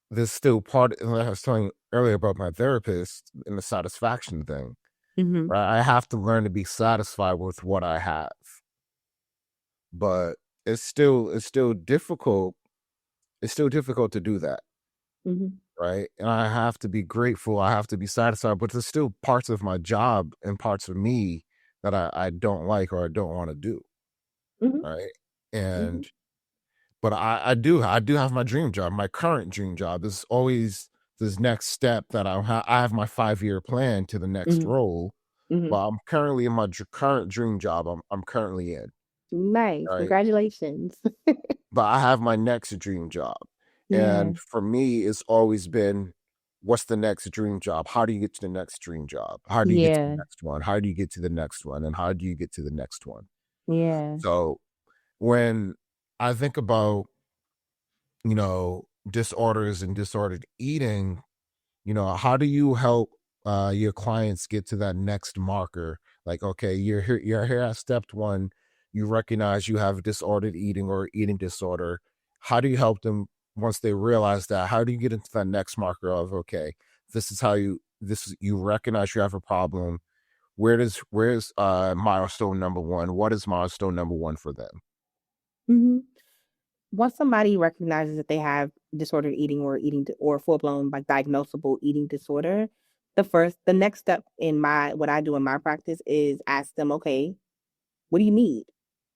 there's still part, like I was telling you earlier about my therapist and the satisfaction thing, Mm-hmm. right? I have to learn to be satisfied with what I have. But it's still difficult. It's still difficult to do that, Mm-hmm. right? And I have to be grateful. I have to be satisfied. But there's still parts of my job and parts of me that I don't like or I don't want to do, Mm-hmm. right? Mm-hmm. And but I do have my dream job. My current dream job is always this next step that I have my 5-year plan to the next Mm-hmm. role. Mm-hmm. But I'm currently in my current dream job. I'm currently in, Nice. right? Congratulations. But I have my next dream job. Yeah. And for me, it's always been, what's the next dream job? How do you get to the next dream job? How do you get to the Yeah. next one? How do you get to the next one? And how do you get to the next one? Yeah. So when I think about, disorders and disordered eating, how do you help your clients get to that next marker? Like, okay, you're here at step one, you recognize you have disordered eating or eating disorder. How do you help them once they realize that? How do you get into that next marker of, okay, you recognize you have a problem. Where's milestone number one? What is milestone number one for them? Mm-hmm. Once somebody recognizes that they have disordered eating or or full blown like diagnosable eating disorder, the next step in what I do in my practice is ask them, okay, what do you need?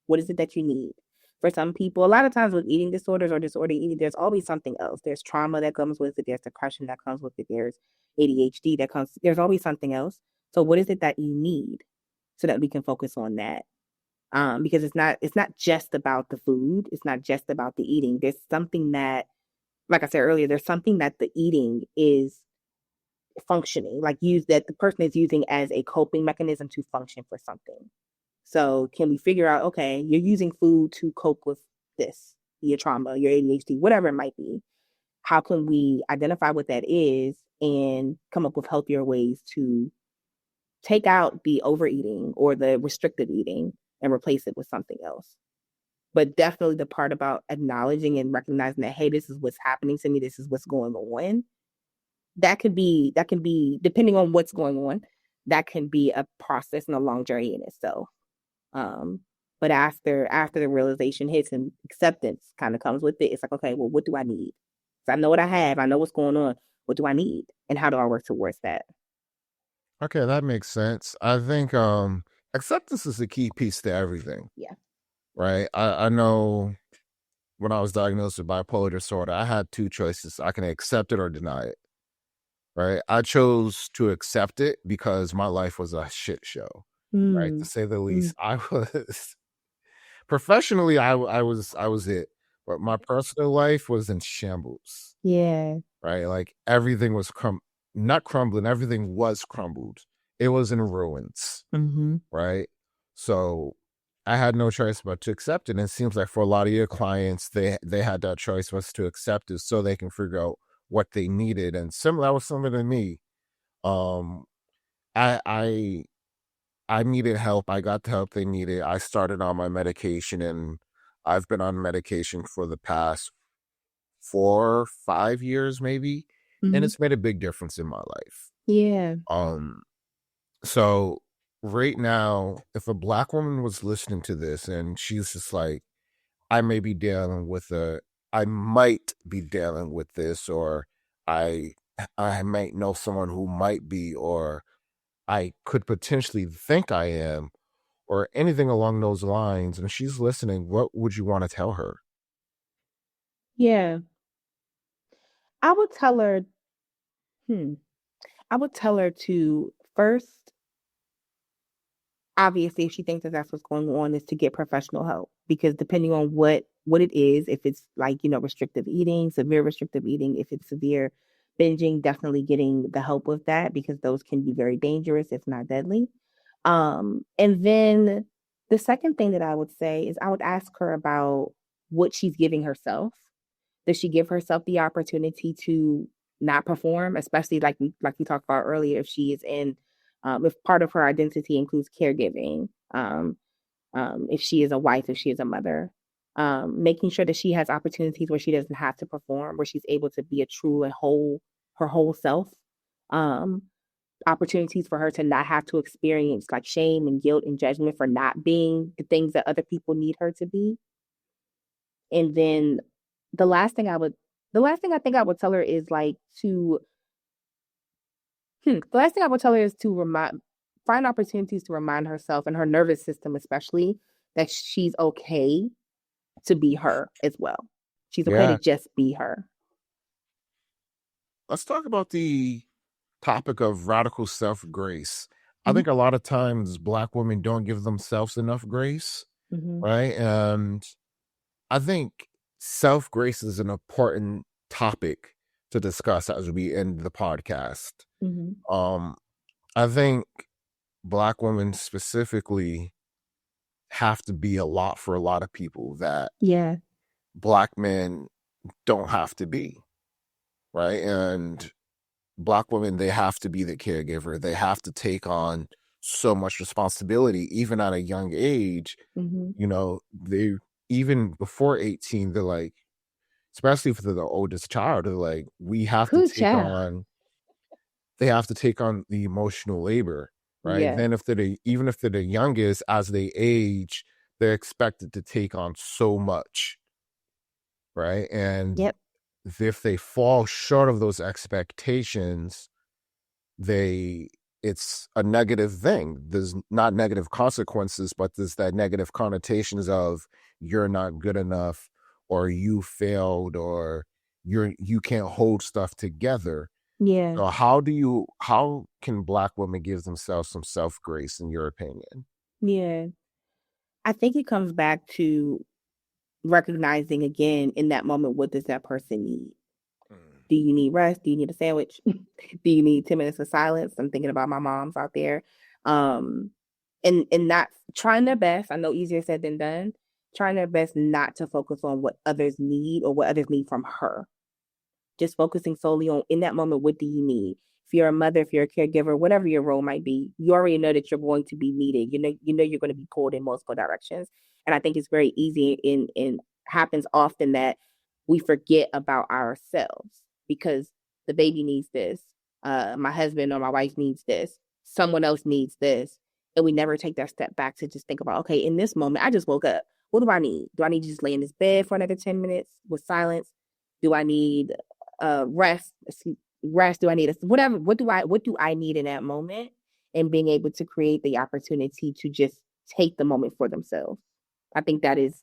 What is it that you need? For some people, a lot of times with eating disorders or disordered eating, there's always something else. There's trauma that comes with it. There's depression that comes with it. There's ADHD there's always something else. So what is it that you need so that we can focus on that? Because it's not just about the food. It's not just about the eating. There's something that, like I said earlier, there's something that the eating is functioning, like use that the person is using as a coping mechanism to function for something. So can we figure out, okay, you're using food to cope with this, your trauma, your ADHD, whatever it might be. How can we identify what that is and come up with healthier ways to take out the overeating or the restrictive eating and replace it with something else? But definitely the part about acknowledging and recognizing that, hey, this is what's happening to me, this is what's going on. That can be depending on what's going on, that can be a process and a long journey in itself. Um, but after the realization hits and acceptance kind of comes with it, it's like, okay, well, what do I need? So I know what I have, I know what's going on. What do I need? And how do I work towards that? Okay, that makes sense. I think acceptance is the key piece to everything, Yeah. right? I know when I was diagnosed with bipolar disorder, I had two choices. I can accept it or deny it, right? I chose to accept it because my life was a shit show, right? To Mm, say the mm, least. I was professionally, I was it, but my personal life was in shambles, yeah. right? Like everything was not crumbling, everything was crumbled. It was in ruins, Mm-hmm. right? So I had no choice but to accept it. And it seems like for a lot of your clients, they had that choice was to accept it so they can figure out what they needed. And similar, that was similar to me. Um, I I I needed help. I got the help they needed. I started on my medication, and I've been on medication for the past 4, 5 years, maybe, and Hmm. it's made a big difference in my life. Yeah. Um, so right now, if a Black woman was listening to this and she's just like, I may be dealing with I might be dealing with this, or I I might know someone who might be, or I could potentially think I am, or anything along those lines, and she's listening, what would you want to tell her? Yeah. I would tell her, hmm, I would tell her to first, obviously, if she thinks that that's what's going on, is to get professional help. Because depending on what it is, if it's like, restrictive eating, severe restrictive eating, if it's severe binging, definitely getting the help with that, because those can be very dangerous, if not deadly. And then the second thing that I would say is I would ask her about what she's giving herself. Does she give herself the opportunity to not perform, especially like we talked about earlier, if she is in if part of her identity includes caregiving, if she is a wife, if she is a mother, making sure that she has opportunities where she doesn't have to perform, where she's able to be a true and her whole self. Um, Opportunities for her to not have to experience like shame and guilt and judgment for not being the things that other people need her to be. And then the last thing I would, the last thing I think I would tell her is like the last thing I would tell her is to find opportunities to remind herself and her nervous system, especially, that she's okay to be her as well. She's okay to Yeah. just be her. Let's talk about the topic of radical self-grace. I Mm-hmm. think a lot of times Black women don't give themselves enough grace, Mm-hmm. right? And I think self-grace is an important topic to discuss as we end the podcast. Mm-hmm. Um, I think Black women specifically have to be a lot for a lot of people that Yeah. Black men don't have to be, right? And Black women, they have to be the caregiver. They have to take on so much responsibility, even at a young age. Mm-hmm. They even before 18, they're like, especially for the oldest child, they're like, we have to Good take child. on, they have to take on the emotional labor, right? Yeah. Then even if they're the youngest, as they age, they're expected to take on so much, right? And Yep. if they fall short of those expectations, they it's a negative thing. There's not negative consequences, but there's that negative connotations of you're not good enough, or you failed, or you can't hold stuff together. Yeah. So how can Black women give themselves some self-grace, in your opinion? Yeah. I think it comes back to recognizing again in that moment, what does that person need? Mm. Do you need rest? Do you need a sandwich? Do you need 10 minutes of silence? I'm thinking about my moms out there. Um, and not trying their best. I know easier said than done. Trying their best not to focus on what others need or what others need from her. Just focusing solely on in that moment, what do you need? If you're a mother, if you're a caregiver, whatever your role might be, you already know that you're going to be needed. You know you're going to be pulled in multiple directions. And I think it's very easy and happens often that we forget about ourselves because the baby needs this, my husband or my wife needs this, someone else needs this. And we never take that step back to just think about, okay, in this moment, I just woke up. What do I need? Do I need to just lay in this bed for another 10 minutes with silence? Do I need rest? Rest? Do I need a, whatever? What do I need in that moment? And being able to create the opportunity to just take the moment for themselves. I think that is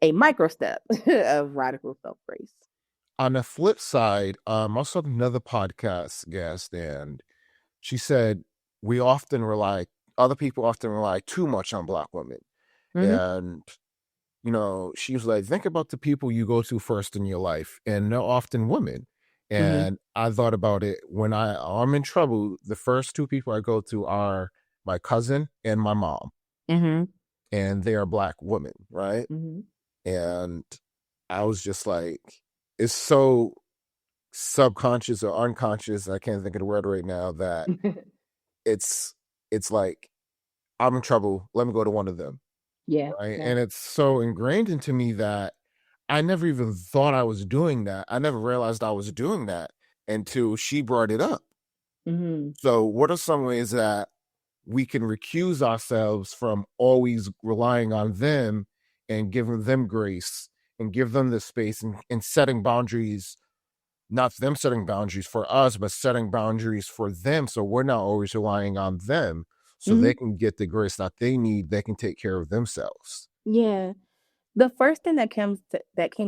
a micro step of radical self grace. On the flip side, I saw another podcast guest, and she said other people often rely too much on Black women. Mm-hmm. And, she was like, think about the people you go to first in your life, and they're often women. Mm-hmm. And I thought about it when I'm in trouble, the first two people I go to are my cousin and my mom. Mm-hmm. and they are Black women, right? Mm-hmm. And I was just like, it's so subconscious or unconscious, I can't think of the word right now, that it's it's like, I'm in trouble, let me go to one of them, Yeah, right? yeah. And it's so ingrained into me that I never even thought I was doing that. I never realized I was doing that until she brought it up. Mm-hmm. So what are some ways that we can recuse ourselves from always relying on them and giving them grace and give them the space, and setting boundaries, not them setting boundaries for us, but setting boundaries for them, so we're not always relying on them, so Mm-hmm. they can get the grace that they need, they can take care of themselves. Yeah. The first thing that came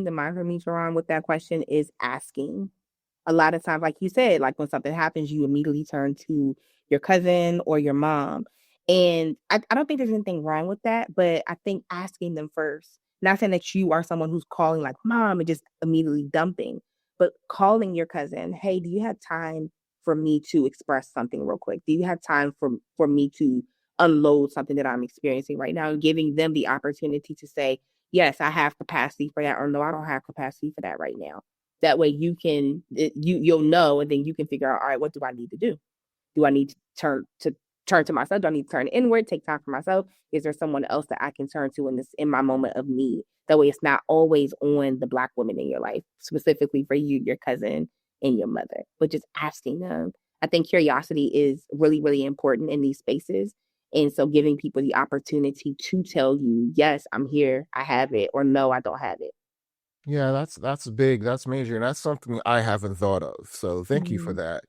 to mind for me, Jerron, with that question is asking. A lot of times, like you said, like when something happens, you immediately turn to your cousin or your mom. And I don't think there's anything wrong with that, but I think asking them first, not saying that you are someone who's calling like mom and just immediately dumping, but calling your cousin, hey, do you have time for me to express something real quick? Do you have time for me to unload something that I'm experiencing right now? And giving them the opportunity to say, yes, I have capacity for that, or no, I don't have capacity for that right now. That way you'll know, and then you can figure out, all right, what do I need to do? Do I need to turn to myself? Do I need to turn inward, take time for myself? Is there someone else that I can turn to in my moment of need? That way it's not always on the Black woman in your life, specifically for you, your cousin, and your mother, but just asking them. I think curiosity is really, really important in these spaces. And so giving people the opportunity to tell you, yes, I'm here, I have it, or no, I don't have it. Yeah, that's big, that's major, and that's something I haven't thought of, so thank you for Mm-hmm. that,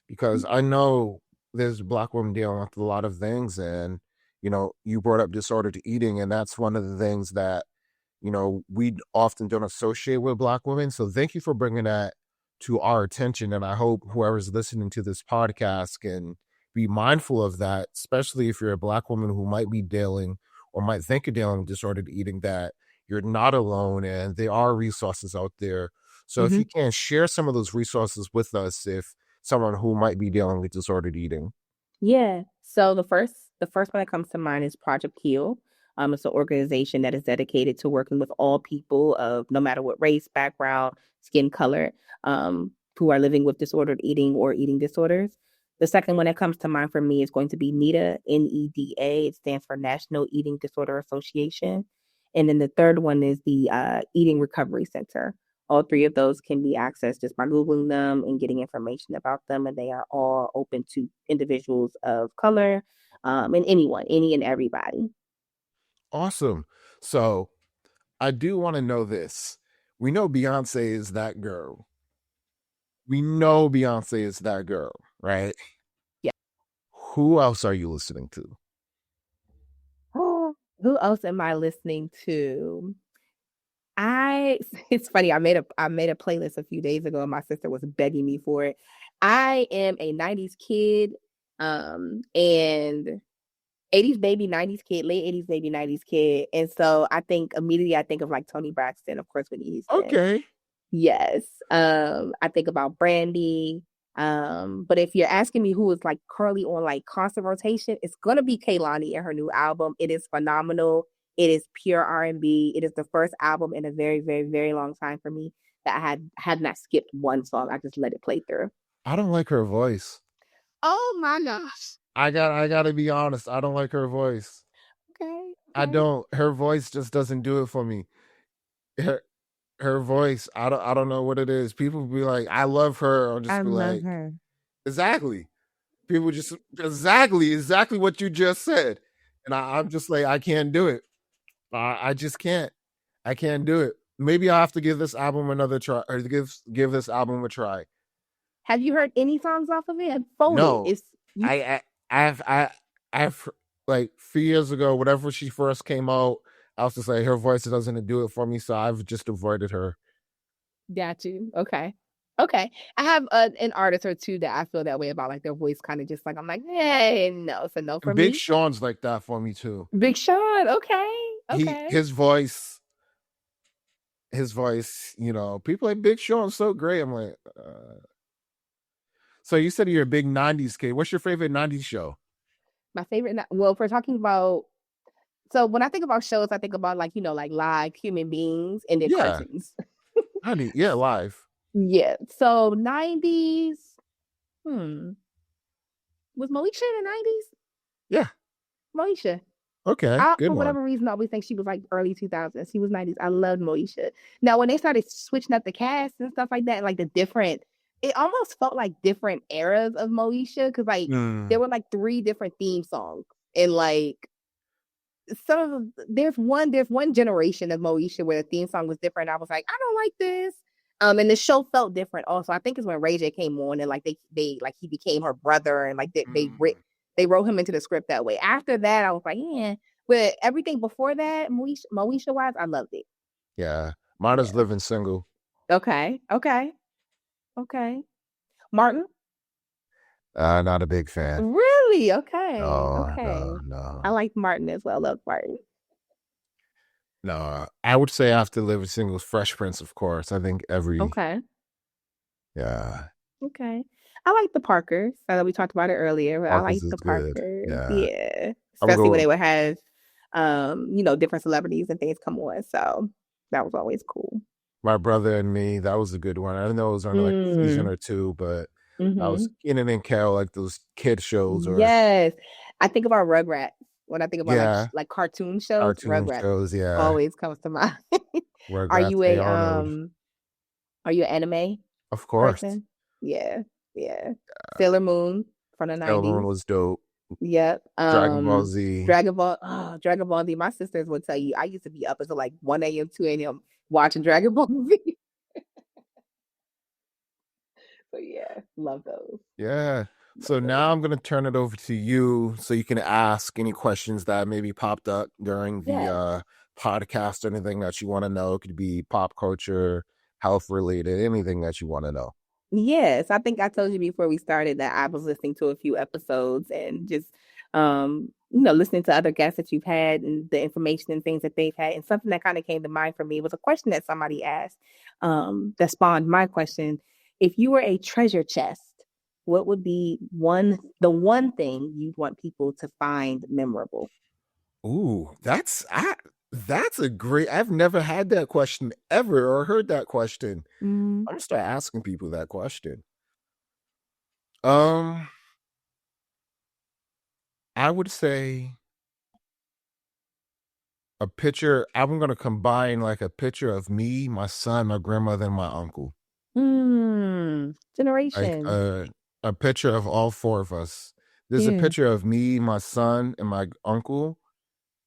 because I know there's Black women dealing with a lot of things. And you brought up disordered eating, and that's one of the things that we often don't associate with Black women. So thank you for bringing that to our attention. And I hope whoever's listening to this podcast can be mindful of that, especially if you're a Black woman who might be dealing or might think of dealing with disordered eating, that you're not alone and there are resources out there. So if Mm-hmm. you can share some of those resources with us, if someone who might be dealing with disordered eating. Yeah. So the first one that comes to mind is Project Heal. It's an organization that is dedicated to working with all people of no matter what race, background, skin color, who are living with disordered eating or eating disorders. The second one that comes to mind for me is going to be NEDA, NEDA. It stands for National Eating Disorder Association. And then the third one is the Eating Recovery Center. All three of those can be accessed just by Googling them and getting information about them. And they are all open to individuals of color, and anyone, any and everybody. Awesome. So I do want to know this. We know Beyonce is that girl. We know Beyonce is that girl, right? Yeah. Who else are you listening to? Who else am I listening to? I it's funny, I made a playlist a few days ago and my sister was begging me for it. I am a 90s kid, and 80s baby, 90s kid, late 80s baby, 90s kid. And so I think immediately I think of like Tony Braxton, of course, Whitney Houston. Okay. Yes. I think about Brandy. But if you're asking me who is like currently on like constant rotation, it's gonna be Kehlani and her new album. It is phenomenal. It is pure R&B. It is the first album in a very, very, very long time for me that I had not skipped one song. I just let it play through. I don't like her voice. Oh my gosh. I gotta be honest. I don't like her voice. Okay. I Okay. don't. Her voice just doesn't do it for me. Her, her voice. I don't know what it is. People be like, I love her. I'll I just be love like, her. exactly. People just exactly what you just said, and I'm just like, I can't do it. I just can't. I can't do it. Maybe I'll have to give this album another try, or give this album a try. Have you heard any songs off of it? Folded. No, It's you. I I've like 3 years ago, whatever she first came out, I was just like, her voice doesn't do it for me, so I've just avoided her. Got you. Okay. Okay. I have an artist or two that I feel that way about, like their voice kind of just like, I'm like, hey, no, it's a no for And Big me. Sean's like that for me too. Big Sean. Okay. He Okay. his voice, people like Big Sean's so great. I'm like, so you said you're a big '90s kid. What's your favorite '90s show? My favorite, well, if we're talking about So when I think about shows, I think about like, like live human beings and then Yeah. cartoons. Live. Yeah. So 90s. Was Moesha in the 90s? Yeah. Moesha. Okay. I, Good for one. whatever reason, I always think she was like early 2000s. She was 90s. I loved Moesha. Now, when they started switching up the cast and stuff like that, like it almost felt like different eras of Moesha because like there were like 3 different theme songs and like there's one generation of Moesha where the theme song was different. I was like, I don't like this. And the show felt different also. I think it's when Ray J came on and like they like he became her brother and like they wrote him into the script that way. After that, I was like, yeah. But everything before that, Moesha wise, I loved it. Yeah. Mine is Yeah. Living Single. Okay. Martin? Not a big fan. Really? Okay. No, Okay. no, no. I like Martin as well. Love Martin. No, I would say after Living Single, Fresh Prince, of course. I think Okay. yeah. Okay. I like the Parkers. I know we talked about it earlier, but I Marcus like is the good. Parkers. Yeah. Yeah. I would Especially when go, they would have different celebrities and things come on. So that was always cool. My Brother and Me. That was a good one. I don't know it was only like a season or 2, but I was Kenan and Kel, like those kid shows or Yes. I think about Rugrats. When I think about yeah, like cartoon shows, cartoon Rugrats shows. Yeah. always comes to mind. Are Rugrats, you Hey a Arnold. are you an anime Of course. person? Yeah. Yeah. Sailor Moon from the Sailor Moon 90s. was dope. Yep. Dragon Ball Z. Dragon Ball Z. My sisters would tell you I used to be up until like 1 a.m., 2 a.m. watching Dragon Ball Z. So yeah, love those. Yeah. So Love now those. I'm going to turn it over to you so you can ask any questions that maybe popped up during the Yeah. podcast, anything that you want to know. It could be pop culture, health related, anything that you want to know. Yes, I think I told you before we started that I was listening to a few episodes and just listening to other guests that you've had and the information and things that they've had. And something that kind of came to mind for me was a question that somebody asked that spawned my question. If you were a treasure chest, what would be the one thing you'd want people to find memorable? Ooh, that's a great. I've never had that question ever or heard that question. Mm. I'm gonna start asking people that question. I would say a picture. I'm gonna combine like a picture of me, my son, my grandmother, and my uncle. Like Generations. a picture of all 4 of us. There's a Yeah. picture of me, my son, and my uncle,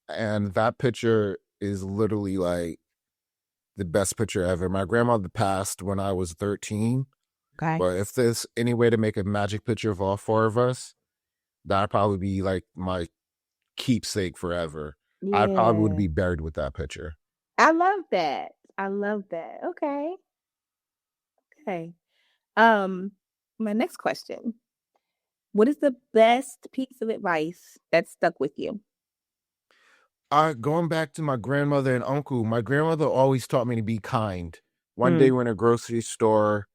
and that picture is literally like the best picture ever. My grandmother passed when I was 13, Okay. but if there's any way to make a magic picture of all 4 of us, that'd probably be like my keepsake forever. I probably would Yeah. be buried with that picture. I love that. Okay. Okay. Um, my next question. What is the best piece of advice that stuck with you? Going back to my grandmother and uncle, my grandmother always taught me to be kind. One day Mm, we're in a grocery store,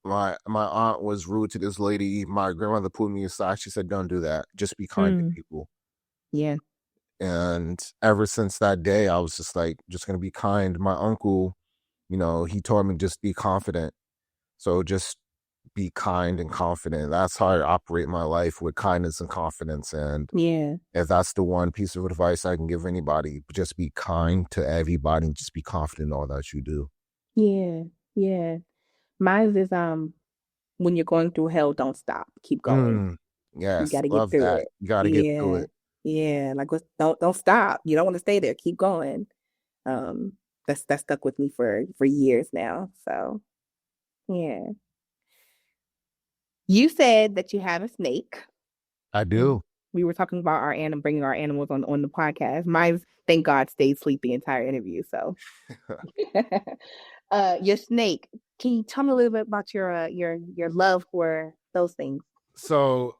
my aunt was rude to this lady. My grandmother pulled me aside. She said, "Don't do that. Just be kind to people." yeah. And ever since that day, I was just like, just gonna be kind. My uncle, he told me just be confident. So just be kind and confident. That's how I operate my life, with kindness and confidence. And Yeah. if that's the one piece of advice I can give anybody, just be kind to everybody and just be confident in all that you do. Yeah. Yeah. Mine is when you're going through hell, don't stop. Keep going. You Yes, got to get love through that. it. You got to get through Yeah. it. Yeah. Like don't stop. You don't want to stay there. Keep going. Um, that stuck with me for years now. So yeah. You said that you have a snake. I Mm. do. We were talking about bringing our animals on the podcast. Mine's, thank God, stayed asleep the entire interview. So, your snake. Can you tell me a little bit about your love for those things? So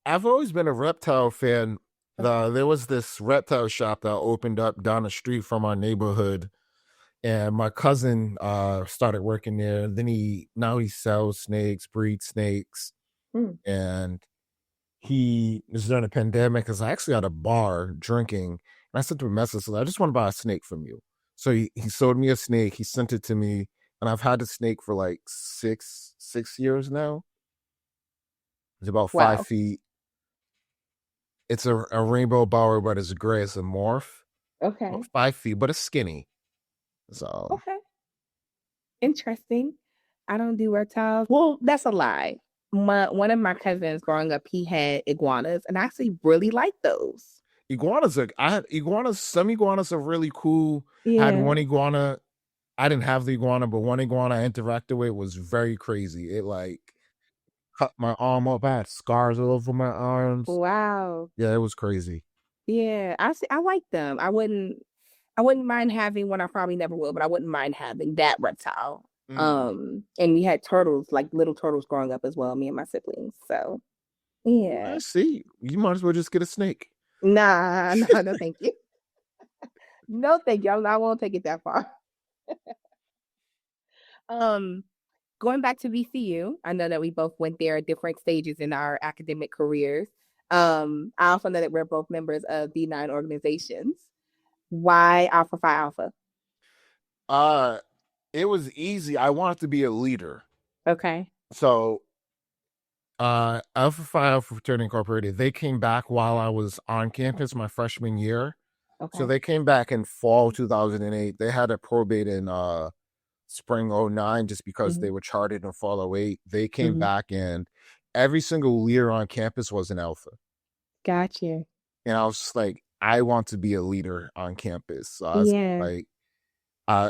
I've always been a reptile fan. There was this reptile shop that opened up down the street from our neighborhood, and my cousin started working there. Then he sells snakes, breeds snakes, Mm. and he was during a pandemic. Because I actually at a bar drinking, And I sent him a message. I just want to buy a snake from you. So he sold me a snake. He sent it to me, and I've had the snake for like six years now. It's about five Wow. feet. It's a rainbow bower, but it's gray. It's a morph. About Okay. 5 feet, but it's skinny. So Okay. Interesting. I don't do reptiles. Well, that's a lie. One of my cousins growing up, he had iguanas, and I actually really liked those. I had iguanas. Some iguanas are really cool. I had Yeah. one iguana. I didn't have the iguana, but one iguana I interacted with was very crazy. It like cut my arm up. I had scars all over my arms. Wow. Yeah, it was crazy. Yeah. I like them. I wouldn't mind having one. I probably never will, but I wouldn't mind having that reptile. Mm. And we had turtles, like little turtles growing up as well, me and my siblings. So yeah. I see. You might as well just get a snake. Nah, no, no, thank you. No, thank you. I won't take it that far. Um, Going back to VCU, I know that we both went there at different stages in our academic careers. I also know that we're both members of D9 organizations. Why Alpha Phi Alpha? Uh, it was easy. I wanted to be a leader. Okay. So Alpha Phi Alpha Fraternity Incorporated, they came back while I was on campus my freshman year. So Okay. they came back in fall 2008. They had a probate in spring '09 just because Hmm. they were charted in fall '08. They came Hmm. back and every single leader on campus was an alpha. Gotcha. And I was just like, I want to be a leader on campus. So I was Yeah. like,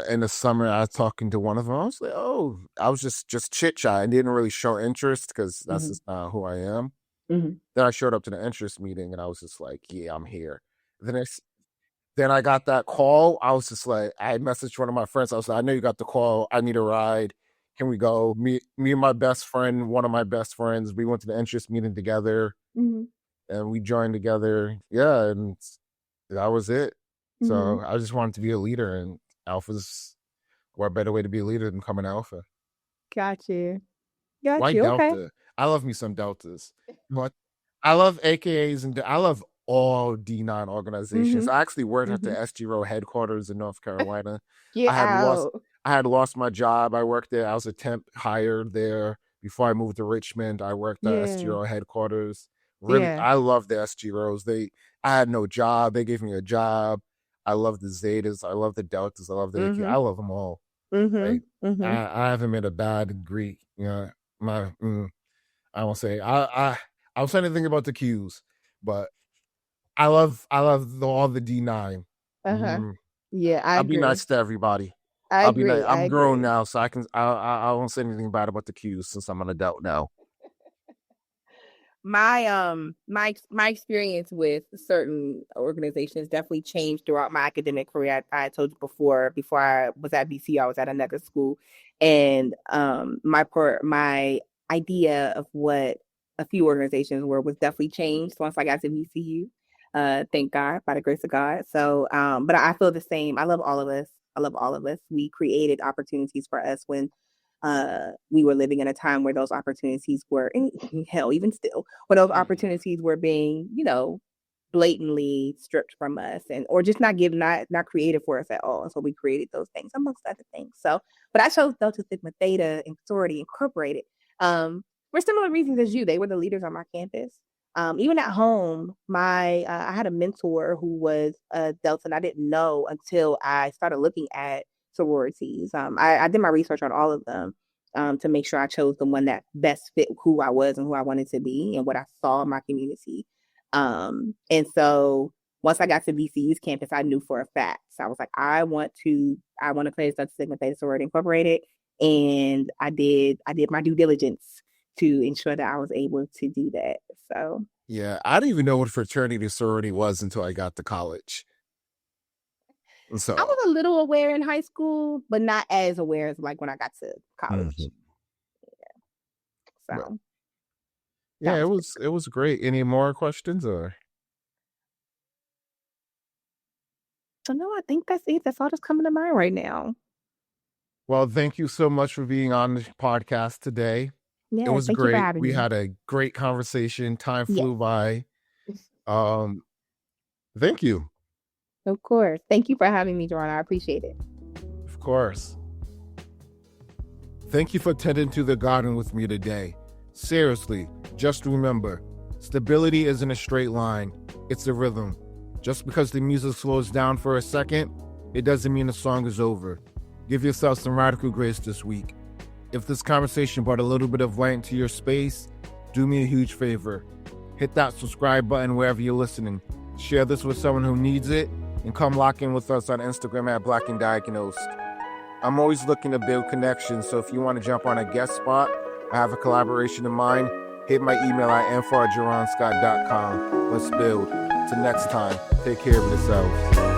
in the summer, I was talking to one of them. I was like, "Oh, I was just chit chat. I didn't really show interest because that's Hmm. just not who I am." Hmm. Then I showed up to the interest meeting, and I was just like, "Yeah, I'm here." Then then I got that call. I was just like, I had messaged one of my friends. I was like, "I know you got the call. I need a ride. Can we go?" Me and my best friend, one of my best friends, we went to the interest meeting together, Hmm. and we joined together. Yeah, and that was it. Hmm. So I just wanted to be a leader, and alphas. What better way to be a leader than become an alpha? Gotcha. Why Gotcha. Okay. Delta? I love me some Deltas. But I love AKAs and I love all D9 organizations. Hmm. I actually worked at Hmm. the SGRO headquarters in North Carolina. I Get had lost out. I had lost my job. I worked there. I was a temp hired there. Before I moved to Richmond, I worked at Yeah. SGRO headquarters. Really, Yeah. I love the SGROs. I had no job. They gave me a job. I love the Zetas. I love the Deltas. I love the AK. Hmm. I love them all. Hmm. Like Hmm. I haven't met a bad Greek. You know, my I won't say I was trying to think about the Qs, but I love all the D9. Uh-huh. Mm, Yeah, I I'll be agree. nice to everybody. I I'll be nice. agree. I I'm grown agree. now, so I won't say anything bad about the Qs since I'm an adult now. My experience with certain organizations definitely changed throughout my academic career. I told you before I was at BC, I was at another school, and my idea of what a few organizations were was definitely changed once I got to BCU. Thank God, by the grace of God. So but I feel the same. I love all of us. I love all of us. We created opportunities for us when we were living in a time where those opportunities were, and hell, even still, where those Mhm. opportunities were being, blatantly stripped from us, and or just not given, not created for us at all. And so we created those things, amongst other things. So, but I chose Delta Sigma Theta and Sorority Incorporated for similar reasons as you. They were the leaders on my campus. Even at home, my I had a mentor who was a Delta, and I didn't know until I started looking at sororities. I did my research on all of them to make sure I chose the one that best fit who I was and who I wanted to be and what I saw in my community. And so once I got to VCU's campus, I knew for a fact. So I was like, I want to play Delta Sigma Theta Sorority Incorporated, and I did my due diligence to ensure that I was able to do that. So Yeah, I didn't even know what fraternity sorority was until I got to college. I So was a little aware in high school, but not as aware as like when I got to college. mhm. But So that yeah, was pretty it was great. Any more questions or? So no, I think that's it. That's all that's coming to mind right now. Well, thank you so much for being on the podcast today. It Yes, was thank you for great. having We me. had a great conversation. Time Yes. flew by. Um, thank you. Of course. Thank you for having me, Gerron. I appreciate it. Of course. Thank you for tending to the garden with me today. Seriously, just remember, stability isn't a straight line, it's a rhythm. Just because the music slows down for a second, it doesn't mean the song is over. Give yourself some radical grace this week. If this conversation brought a little bit of light into your space, do me a huge favor. Hit that subscribe button wherever you're listening. Share this with someone who needs it, and come lock in with us on Instagram at Black and Diagnosed. I'm always looking to build connections, so if you want to jump on a guest spot, I have a collaboration in mind, hit my email at info@gerronscott.com. Let's build. Till next time, take care of yourselves.